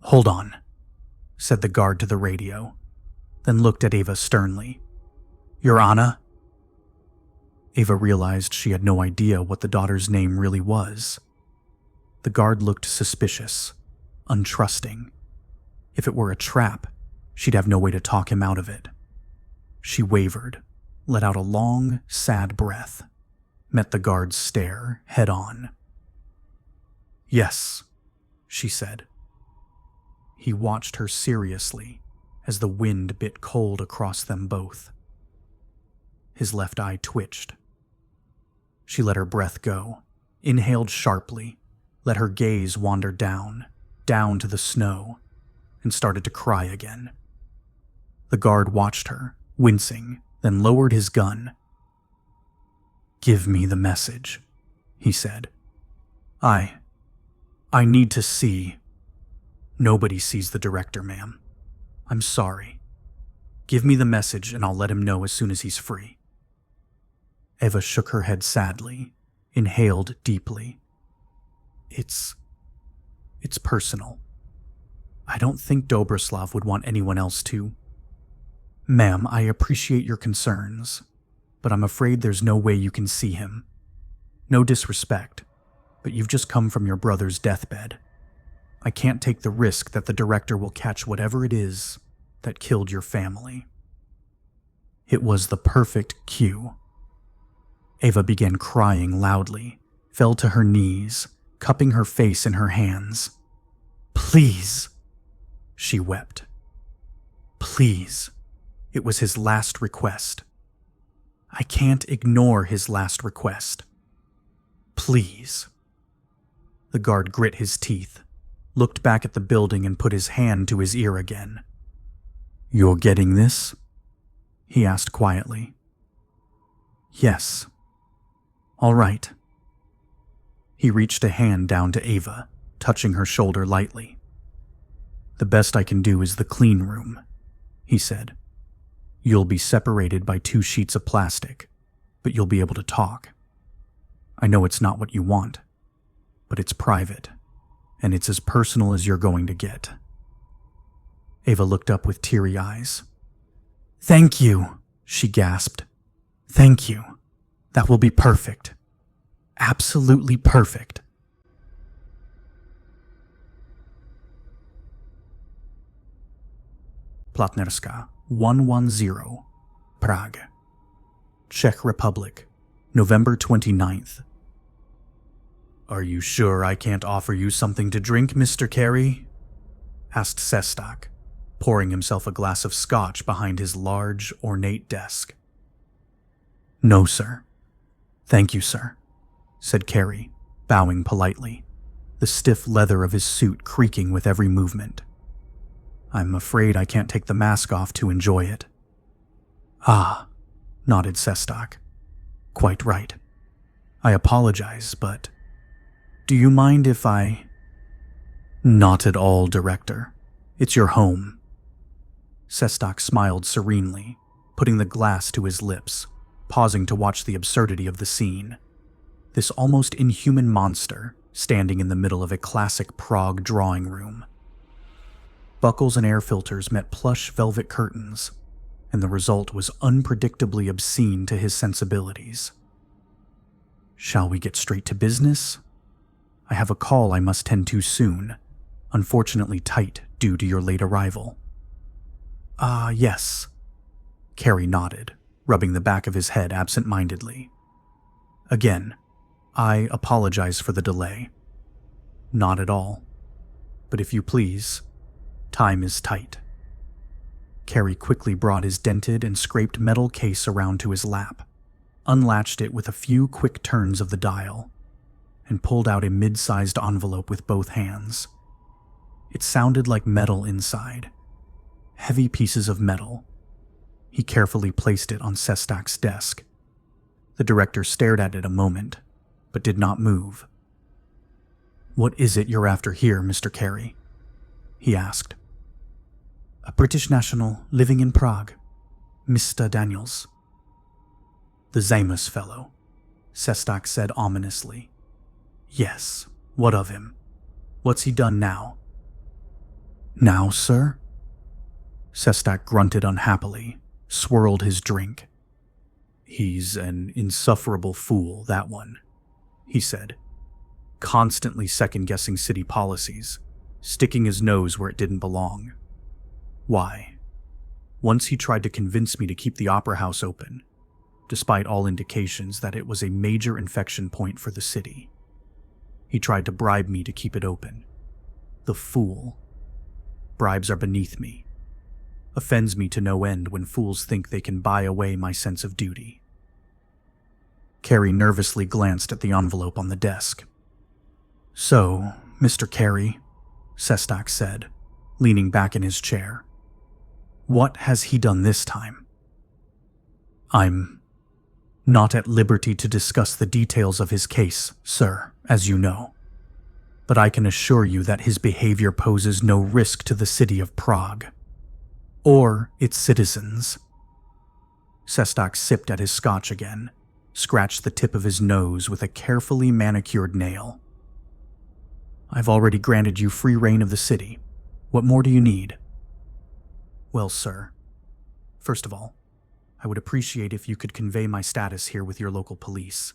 "Hold on," said the guard to the radio, then looked at Ava sternly. "Your Anna?" Ava realized she had no idea what the daughter's name really was. The guard looked suspicious, untrusting. If it were a trap, she'd have no way to talk him out of it. She wavered, let out a long, sad breath, met the guard's stare head on. "Yes," she said. He watched her seriously as the wind bit cold across them both. His left eye twitched. She let her breath go, inhaled sharply, let her gaze wander down to the snow, and started to cry again. The guard watched her, wincing, then lowered his gun. "Give me the message," he said. I need to see." "Nobody sees the director, ma'am. I'm sorry. Give me the message and I'll let him know as soon as he's free." Ava shook her head sadly, inhaled deeply. It's personal. I don't think Dobroslav would want anyone else to. Ma'am, I appreciate your concerns, but I'm afraid there's no way you can see him. No disrespect, but you've just come from your brother's deathbed. I can't take the risk that the director will catch whatever it is that killed your family. It was the perfect cue. Ava began crying loudly, fell to her knees, cupping her face in her hands. Please, she wept. Please. It was his last request. I can't ignore his last request. Please. The guard grit his teeth, looked back at the building and put his hand to his ear again. You're getting this? He asked quietly. Yes. All right. He reached a hand down to Ava, touching her shoulder lightly. The best I can do is the clean room, he said. You'll be separated by 2 sheets of plastic, but you'll be able to talk. I know it's not what you want, but it's private, and it's as personal as you're going to get. Ava looked up with teary eyes. Thank you, she gasped. Thank you. That will be perfect. Absolutely perfect. Platnerska, 110, Prague. Czech Republic, November 29th. Are you sure I can't offer you something to drink, Mr. Carrie? Asked Sestak, pouring himself a glass of scotch behind his large, ornate desk. No, sir. Thank you, sir, said Carrie, bowing politely, the stiff leather of his suit creaking with every movement. I'm afraid I can't take the mask off to enjoy it. Ah, nodded Sestak. Quite right. I apologize, but do you mind if I... Not at all, Director. It's your home. Sestak smiled serenely, putting the glass to his lips, pausing to watch the absurdity of the scene. This almost inhuman monster standing in the middle of a classic Prague drawing room. Buckles and air filters met plush velvet curtains, and the result was unpredictably obscene to his sensibilities. Shall we get straight to business? I have a call I must tend to soon, unfortunately tight due to your late arrival. Yes. Carrie nodded, rubbing the back of his head absent-mindedly. Again, I apologize for the delay. Not at all. But if you please, time is tight. Carrie quickly brought his dented and scraped metal case around to his lap, unlatched it with a few quick turns of the dial, and pulled out a mid-sized envelope with both hands. It sounded like metal inside. Heavy pieces of metal. He carefully placed it on Sestak's desk. The director stared at it a moment, but did not move. What is it you're after here, Mr. Carrie? He asked. A British national living in Prague, Mr. Daniels. The Zamus fellow, Sestak said ominously. Yes, what of him? What's he done now? Now, sir? Sestak grunted unhappily, swirled his drink. He's an insufferable fool, that one, he said, constantly second-guessing city policies, sticking his nose where it didn't belong. Why? Once he tried to convince me to keep the opera house open, despite all indications that it was a major infection point for the city. He tried to bribe me to keep it open. The fool. Bribes are beneath me. Offends me to no end when fools think they can buy away my sense of duty. Carrie nervously glanced at the envelope on the desk. So, Mr. Carrie, Sestak said, leaning back in his chair. What has he done this time? I'm not at liberty to discuss the details of his case, sir, as you know. But I can assure you that his behavior poses no risk to the city of Prague, or its citizens. Sestak sipped at his scotch again, scratched the tip of his nose with a carefully manicured nail. "I've already granted you free reign of the city. What more do you need?" "Well, sir, first of all, I would appreciate if you could convey my status here with your local police.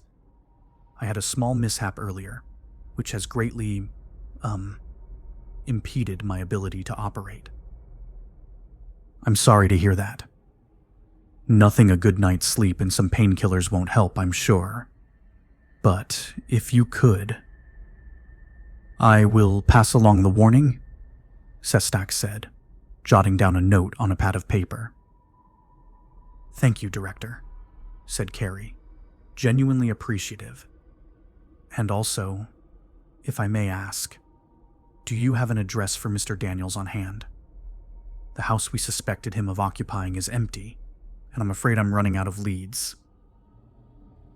I had a small mishap earlier, which has greatly, impeded my ability to operate." "I'm sorry to hear that. Nothing a good night's sleep and some painkillers won't help, I'm sure. But if you could..." "I will pass along the warning," Sestak said, jotting down a note on a pad of paper. "Thank you, Director," said Carrie, genuinely appreciative. "And also, if I may ask, do you have an address for Mr. Daniels on hand? The house we suspected him of occupying is empty, and I'm afraid I'm running out of leads."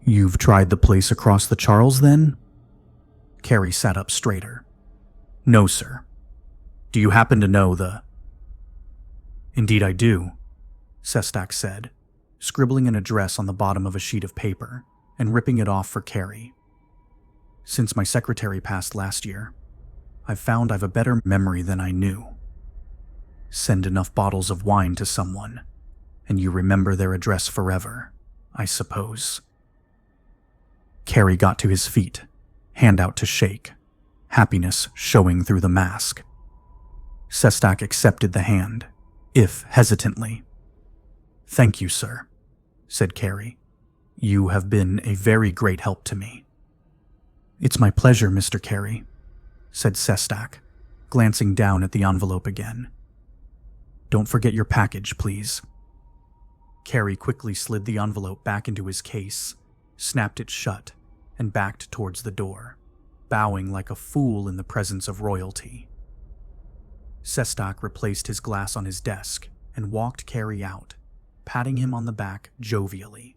"You've tried the place across the Charles, then?" Carrie sat up straighter. "No, sir. Do you happen to know the..." "Indeed I do," Sestak said, scribbling an address on the bottom of a sheet of paper and ripping it off for Carrie. "Since my secretary passed last year, I've found I've a better memory than I knew. Send enough bottles of wine to someone, and you remember their address forever, I suppose." Carrie got to his feet, hand out to shake, happiness showing through the mask. Sestak accepted the hand, if hesitantly. "Thank you, sir," said Carrie. "You have been a very great help to me." "It's my pleasure, Mr. Carrie," said Sestak, glancing down at the envelope again. "Don't forget your package, please." Carrie quickly slid the envelope back into his case, snapped it shut, and backed towards the door, bowing like a fool in the presence of royalty. Sestak replaced his glass on his desk and walked Carrie out, patting him on the back jovially.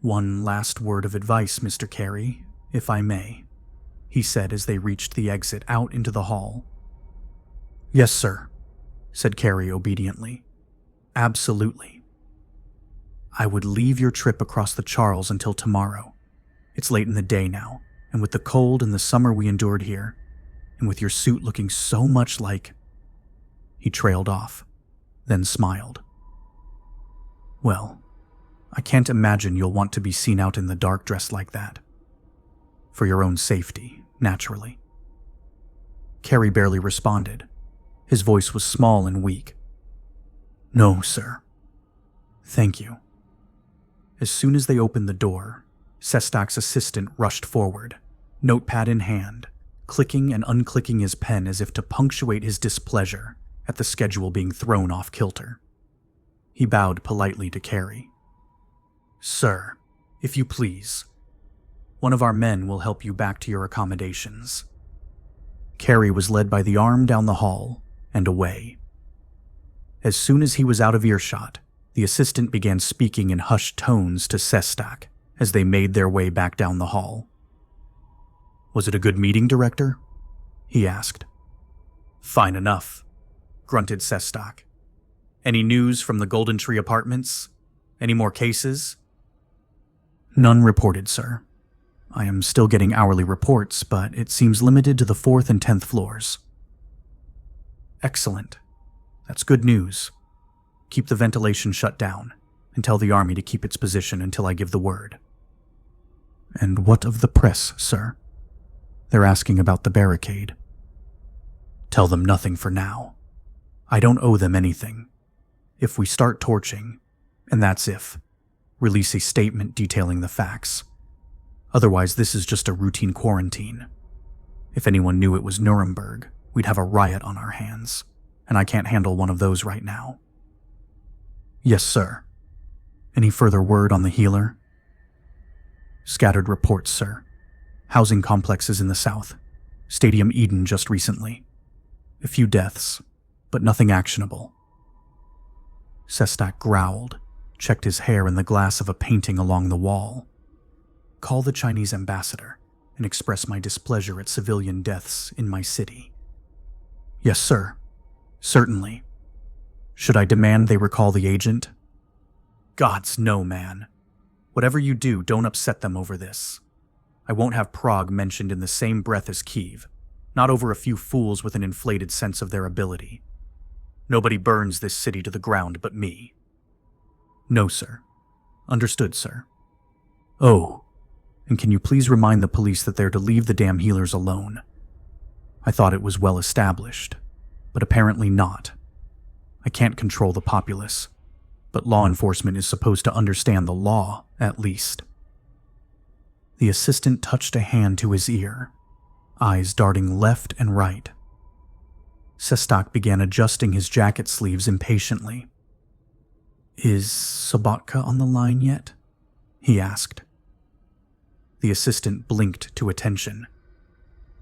"One last word of advice, Mr. Carrie, if I may," he said as they reached the exit out into the hall. "Yes, sir," said Carrie obediently. "Absolutely. I would leave your trip across the Charles until tomorrow. It's late in the day now, and with the cold and the summer we endured here, and with your suit looking so much like..." He trailed off, then smiled. "Well, I can't imagine you'll want to be seen out in the dark dressed like that. For your own safety, naturally." Carrie barely responded. His voice was small and weak. "No, sir. Thank you." As soon as they opened the door, Sestak's assistant rushed forward, notepad in hand, clicking and unclicking his pen as if to punctuate his displeasure at the schedule being thrown off kilter. He bowed politely to Carrie. "Sir, if you please. One of our men will help you back to your accommodations." Carrie was led by the arm down the hall and away. As soon as he was out of earshot, the assistant began speaking in hushed tones to Sestak as they made their way back down the hall. "Was it a good meeting, Director?" he asked. "Fine enough," grunted Sestak. "Any news from the Golden Tree Apartments? Any more cases?" "None reported, sir. I am still getting hourly reports, but it seems limited to the 4th and 10th floors." "Excellent. That's good news. Keep the ventilation shut down, and tell the army to keep its position until I give the word." "And what of the press, sir? They're asking about the barricade." "Tell them nothing for now. I don't owe them anything. If we start torching, and that's if, release a statement detailing the facts. Otherwise, this is just a routine quarantine. If anyone knew it was Nuremberg, we'd have a riot on our hands, and I can't handle one of those right now." "Yes, sir. Any further word on the healer?" "Scattered reports, sir. Housing complexes in the south. Stadium Eden just recently. A few deaths, but nothing actionable." Sestak growled, checked his hair in the glass of a painting along the wall. "Call the Chinese ambassador and express my displeasure at civilian deaths in my city." "Yes, sir. Certainly. Should I demand they recall the agent?" "Gods, no, man. Whatever you do, don't upset them over this. I won't have Prague mentioned in the same breath as Kiev, not over a few fools with an inflated sense of their ability. Nobody burns this city to the ground but me. No, sir. Understood, sir. Oh, and can you please remind the police that they're to leave the damn healers alone? I thought it was well established, but apparently not. I can't control the populace, but law enforcement is supposed to understand the law, at least. The assistant touched a hand to his ear, eyes darting left and right. Sestak began adjusting his jacket sleeves impatiently. Is Sobotka on the line yet? He asked. The assistant blinked to attention.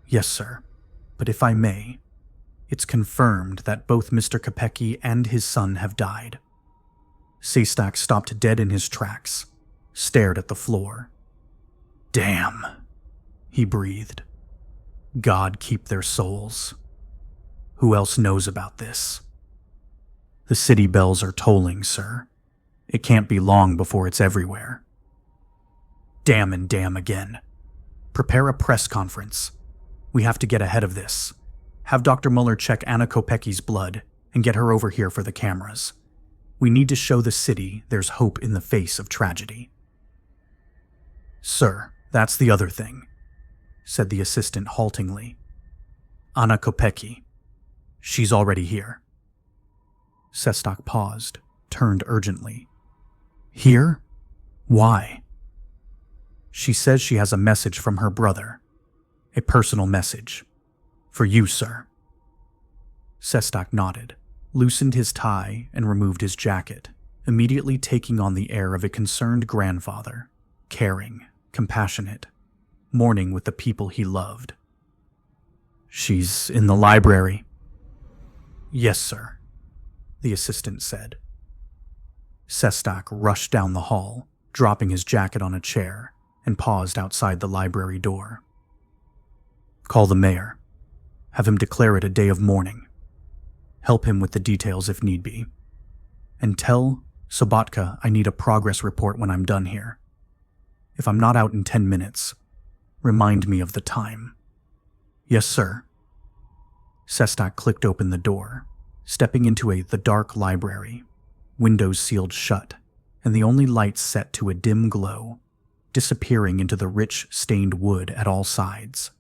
Yes, sir, but if I may, it's confirmed that both Mr. Kopecky and his son have died. Sestak stopped dead in his tracks, stared at the floor. Damn, he breathed. God keep their souls. Who else knows about this? The city bells are tolling, sir. It can't be long before it's everywhere. Damn and damn again. Prepare a press conference. We have to get ahead of this. Have Dr. Muller check Anna Kopecki's blood and get her over here for the cameras. We need to show the city there's hope in the face of tragedy. Sir, that's the other thing, said the assistant haltingly. Anna Kopecki. She's already here. Sestak paused, turned urgently. Here? Why? She says she has a message from her brother. A personal message. For you, sir. Sestak nodded, loosened his tie, and removed his jacket, immediately taking on the air of a concerned grandfather, caring, compassionate, mourning with the people he loved. She's in the library. Yes, sir, the assistant said. Sestak rushed down the hall, dropping his jacket on a chair, and paused outside the library door. Call the mayor. Have him declare it a day of mourning. Help him with the details if need be. And tell Sobotka I need a progress report when I'm done here. If I'm not out in 10 minutes, remind me of the time. Yes, sir. Sestak clicked open the door, stepping into the dark library, windows sealed shut, and the only lights set to a dim glow, disappearing into the rich, stained wood at all sides.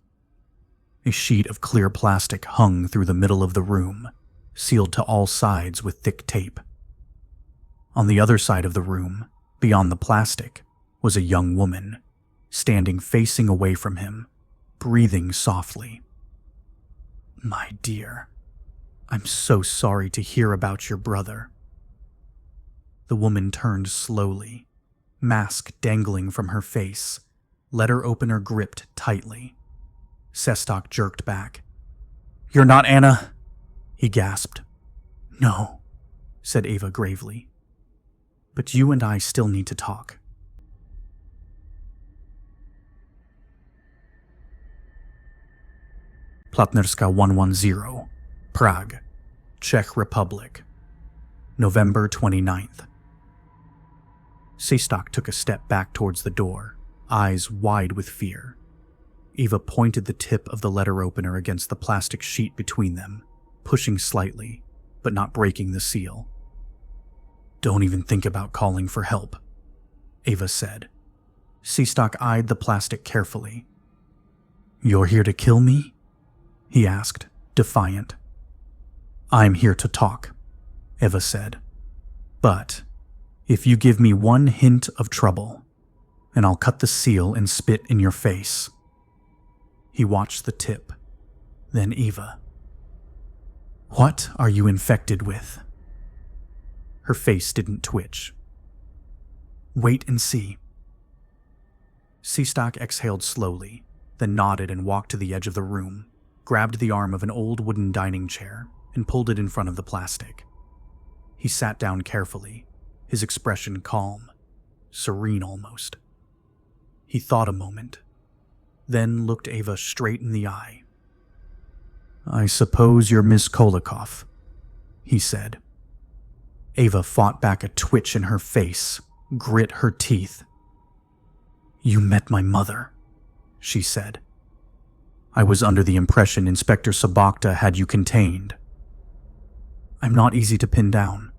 A sheet of clear plastic hung through the middle of the room, sealed to all sides with thick tape. On the other side of the room, beyond the plastic, was a young woman, standing facing away from him, breathing softly. My dear, I'm so sorry to hear about your brother. The woman turned slowly, mask dangling from her face, letter opener gripped tightly. Sestak jerked back. You're not Anna? He gasped. No, said Ava gravely. But you and I still need to talk. Platnerska 110, Prague, Czech Republic, November 29th. Sestak took a step back towards the door, eyes wide with fear. Ava pointed the tip of the letter opener against the plastic sheet between them, pushing slightly, but not breaking the seal. Don't even think about calling for help, Ava said. Sestak eyed the plastic carefully. You're here to kill me? He asked, defiant. I'm here to talk, Ava said. But if you give me one hint of trouble, and I'll cut the seal and spit in your face. He watched the tip, then Eva. What are you infected with? Her face didn't twitch. Wait and see. Sestak exhaled slowly, then nodded and walked to the edge of the room, grabbed the arm of an old wooden dining chair, and pulled it in front of the plastic. He sat down carefully, his expression calm, serene almost. He thought a moment, then looked Ava straight in the eye. I suppose you're Miss Kolikov, he said. Ava fought back a twitch in her face, grit her teeth. You met my mother, she said. I was under the impression Inspector Sabakta had you contained. I'm not easy to pin down,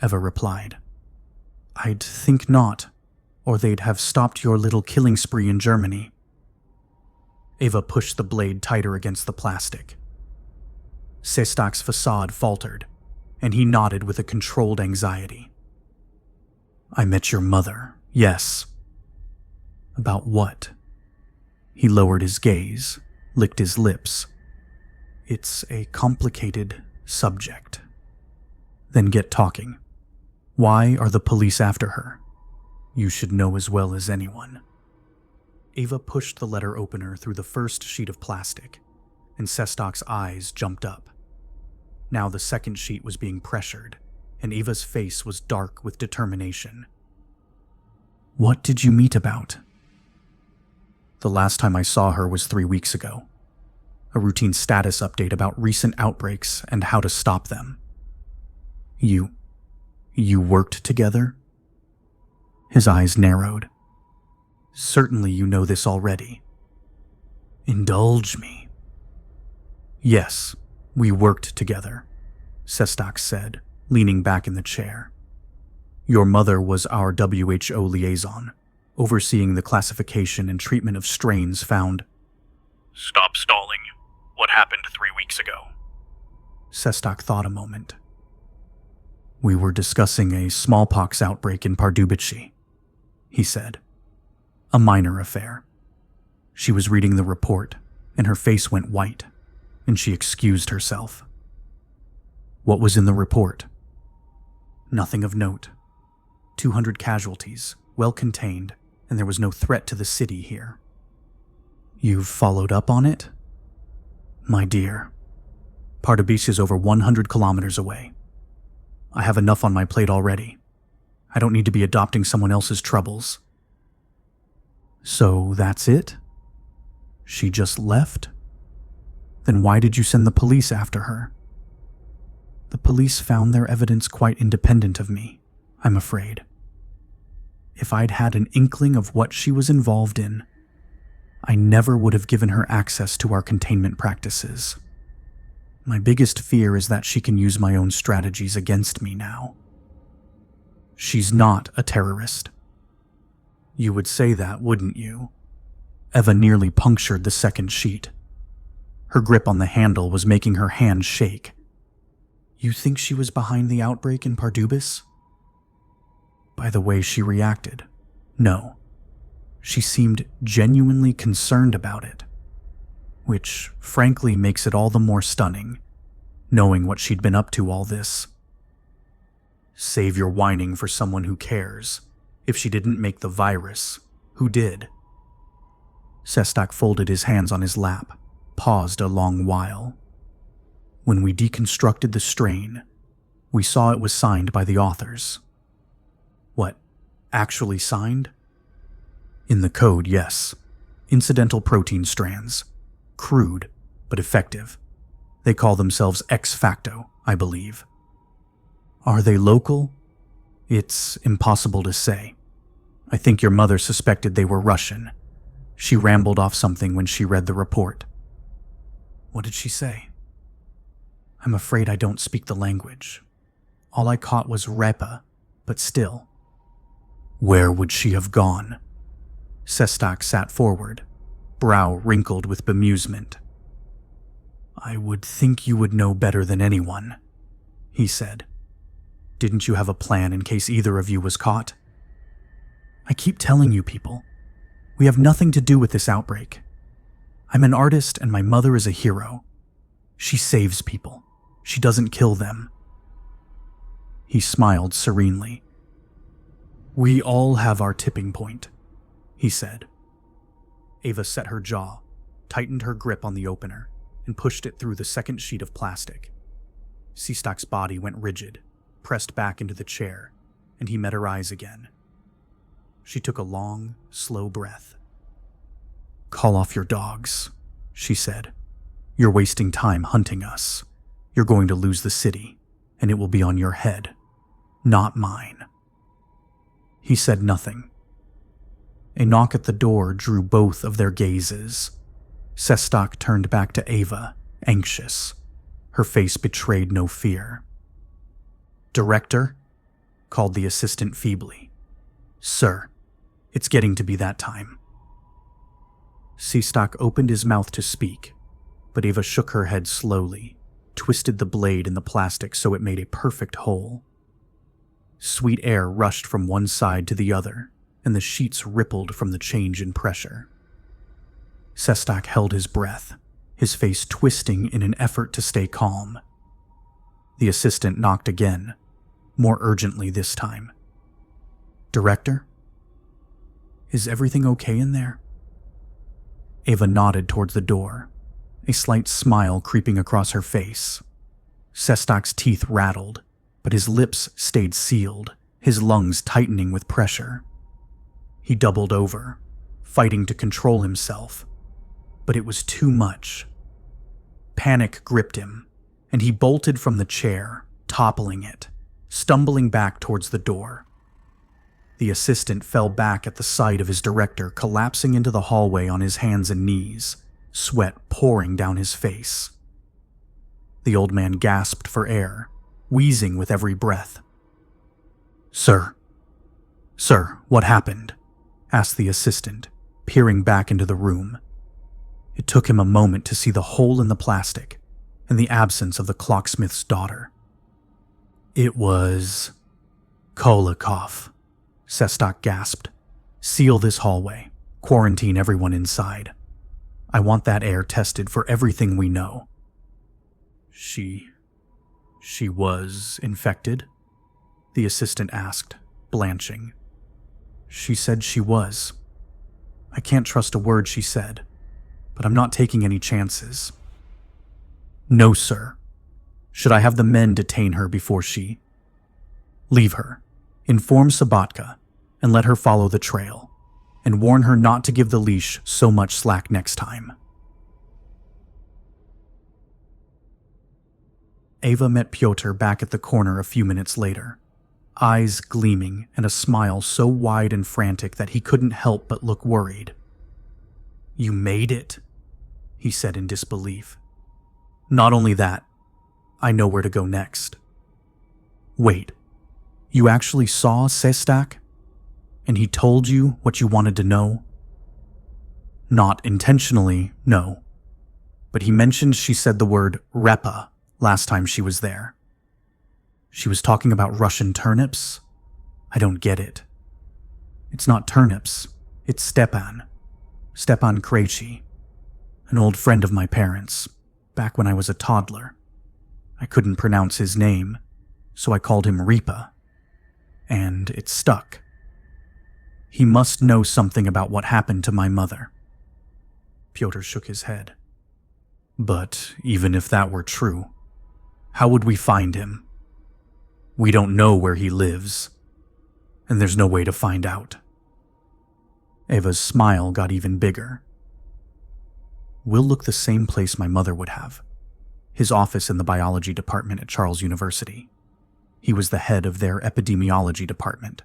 Eva replied. I'd think not, or they'd have stopped your little killing spree in Germany. Ava pushed the blade tighter against the plastic. Sestak's facade faltered, and he nodded with a controlled anxiety. I met your mother, yes. About what? He lowered his gaze, licked his lips. It's a complicated subject. Then get talking. Why are the police after her? You should know as well as anyone. Ava pushed the letter opener through the first sheet of plastic, and Sestak's eyes jumped up. Now the second sheet was being pressured, and Ava's face was dark with determination. What did you meet about? The last time I saw her was 3 weeks ago. A routine status update about recent outbreaks and how to stop them. You worked together? His eyes narrowed. Certainly you know this already. Indulge me. Yes, we worked together, Sestak said, leaning back in the chair. Your mother was our WHO liaison, overseeing the classification and treatment of strains found. Stop stalling. What happened 3 weeks ago? Sestak thought a moment. We were discussing a smallpox outbreak in Pardubice, he said. A minor affair. She was reading the report, and her face went white, and she excused herself. What was in the report? Nothing of note. 200 casualties, well contained, and there was no threat to the city here. You've followed up on it? My dear, Pardubice is over 100 kilometers away. I have enough on my plate already. I don't need to be adopting someone else's troubles. So that's it? She just left? Then why did you send the police after her? The police found their evidence quite independent of me, I'm afraid. If I'd had an inkling of what she was involved in, I never would have given her access to our containment practices. My biggest fear is that she can use my own strategies against me now. She's not a terrorist. You would say that, wouldn't you? Eva nearly punctured the second sheet. Her grip on the handle was making her hand shake. You think she was behind the outbreak in Pardubice? By the way she reacted, no. She seemed genuinely concerned about it, which frankly makes it all the more stunning, knowing what she'd been up to all this. Save your whining for someone who cares. If she didn't make the virus, who did? Sestak folded his hands on his lap, paused a long while. When we deconstructed the strain, we saw it was signed by the authors. What, actually signed? In the code, yes. Incidental protein strands. Crude, but effective. They call themselves ex facto, I believe. Are they local? It's impossible to say. I think your mother suspected they were Russian. She rambled off something when she read the report. What did she say? I'm afraid I don't speak the language. All I caught was repa, but still. Where would she have gone? Sestak sat forward, brow wrinkled with bemusement. I would think you would know better than anyone, he said. Didn't you have a plan in case either of you was caught? I keep telling you people, we have nothing to do with this outbreak. I'm an artist and my mother is a hero. She saves people. She doesn't kill them. He smiled serenely. We all have our tipping point, he said. Ava set her jaw, tightened her grip on the opener, and pushed it through the second sheet of plastic. Sestak's body went rigid, pressed back into the chair, and he met her eyes again. She took a long, slow breath. Call off your dogs, she said. You're wasting time hunting us. You're going to lose the city, and it will be on your head, not mine. He said nothing. A knock at the door drew both of their gazes. Sestak turned back to Ava, anxious. Her face betrayed no fear. "Director?" called the assistant feebly. "Sir, it's getting to be that time." Sestak opened his mouth to speak, but Ava shook her head slowly, twisted the blade in the plastic so it made a perfect hole. Sweet air rushed from one side to the other, and the sheets rippled from the change in pressure. Sestak held his breath, his face twisting in an effort to stay calm. The assistant knocked again, more urgently this time. "Director? Is everything okay in there?" Ava nodded towards the door, a slight smile creeping across her face. Sestak's teeth rattled, but his lips stayed sealed, his lungs tightening with pressure. He doubled over, fighting to control himself, but it was too much. Panic gripped him, and he bolted from the chair, toppling it, stumbling back towards the door. The assistant fell back at the sight of his director collapsing into the hallway on his hands and knees, sweat pouring down his face. The old man gasped for air, wheezing with every breath. Sir, what happened?" asked the assistant, peering back into the room. It took him a moment to see the hole in the plastic and the absence of the clocksmith's daughter. "It was Kolakov," Sestak gasped. "Seal this hallway. Quarantine everyone inside. I want that air tested for everything we know." She was infected?" the assistant asked, blanching. "She said she was. I can't trust a word she said, but I'm not taking any chances." "No, sir. Should I have the men detain her before she—" "Leave her. Inform Sabatka, and let her follow the trail, and warn her not to give the leash so much slack next time." Ava met Pyotr back at the corner a few minutes later, eyes gleaming and a smile so wide and frantic that he couldn't help but look worried. "You made it," he said in disbelief. "Not only that, I know where to go next." "Wait, you actually saw Sestak? And he told you what you wanted to know?" "Not intentionally, no. But he mentioned she said the word Repa last time she was there. She was talking about Russian turnips? I don't get it. It's not turnips, it's Stepan Krejci, an old friend of my parents, back when I was a toddler. I couldn't pronounce his name, so I called him Repa, and it stuck. He must know something about what happened to my mother." Pyotr shook his head. "But even if that were true, how would we find him? We don't know where he lives, and there's no way to find out." Ava's smile got even bigger. "We'll look the same place my mother would have. His office in the biology department at Charles University. He was the head of their epidemiology department.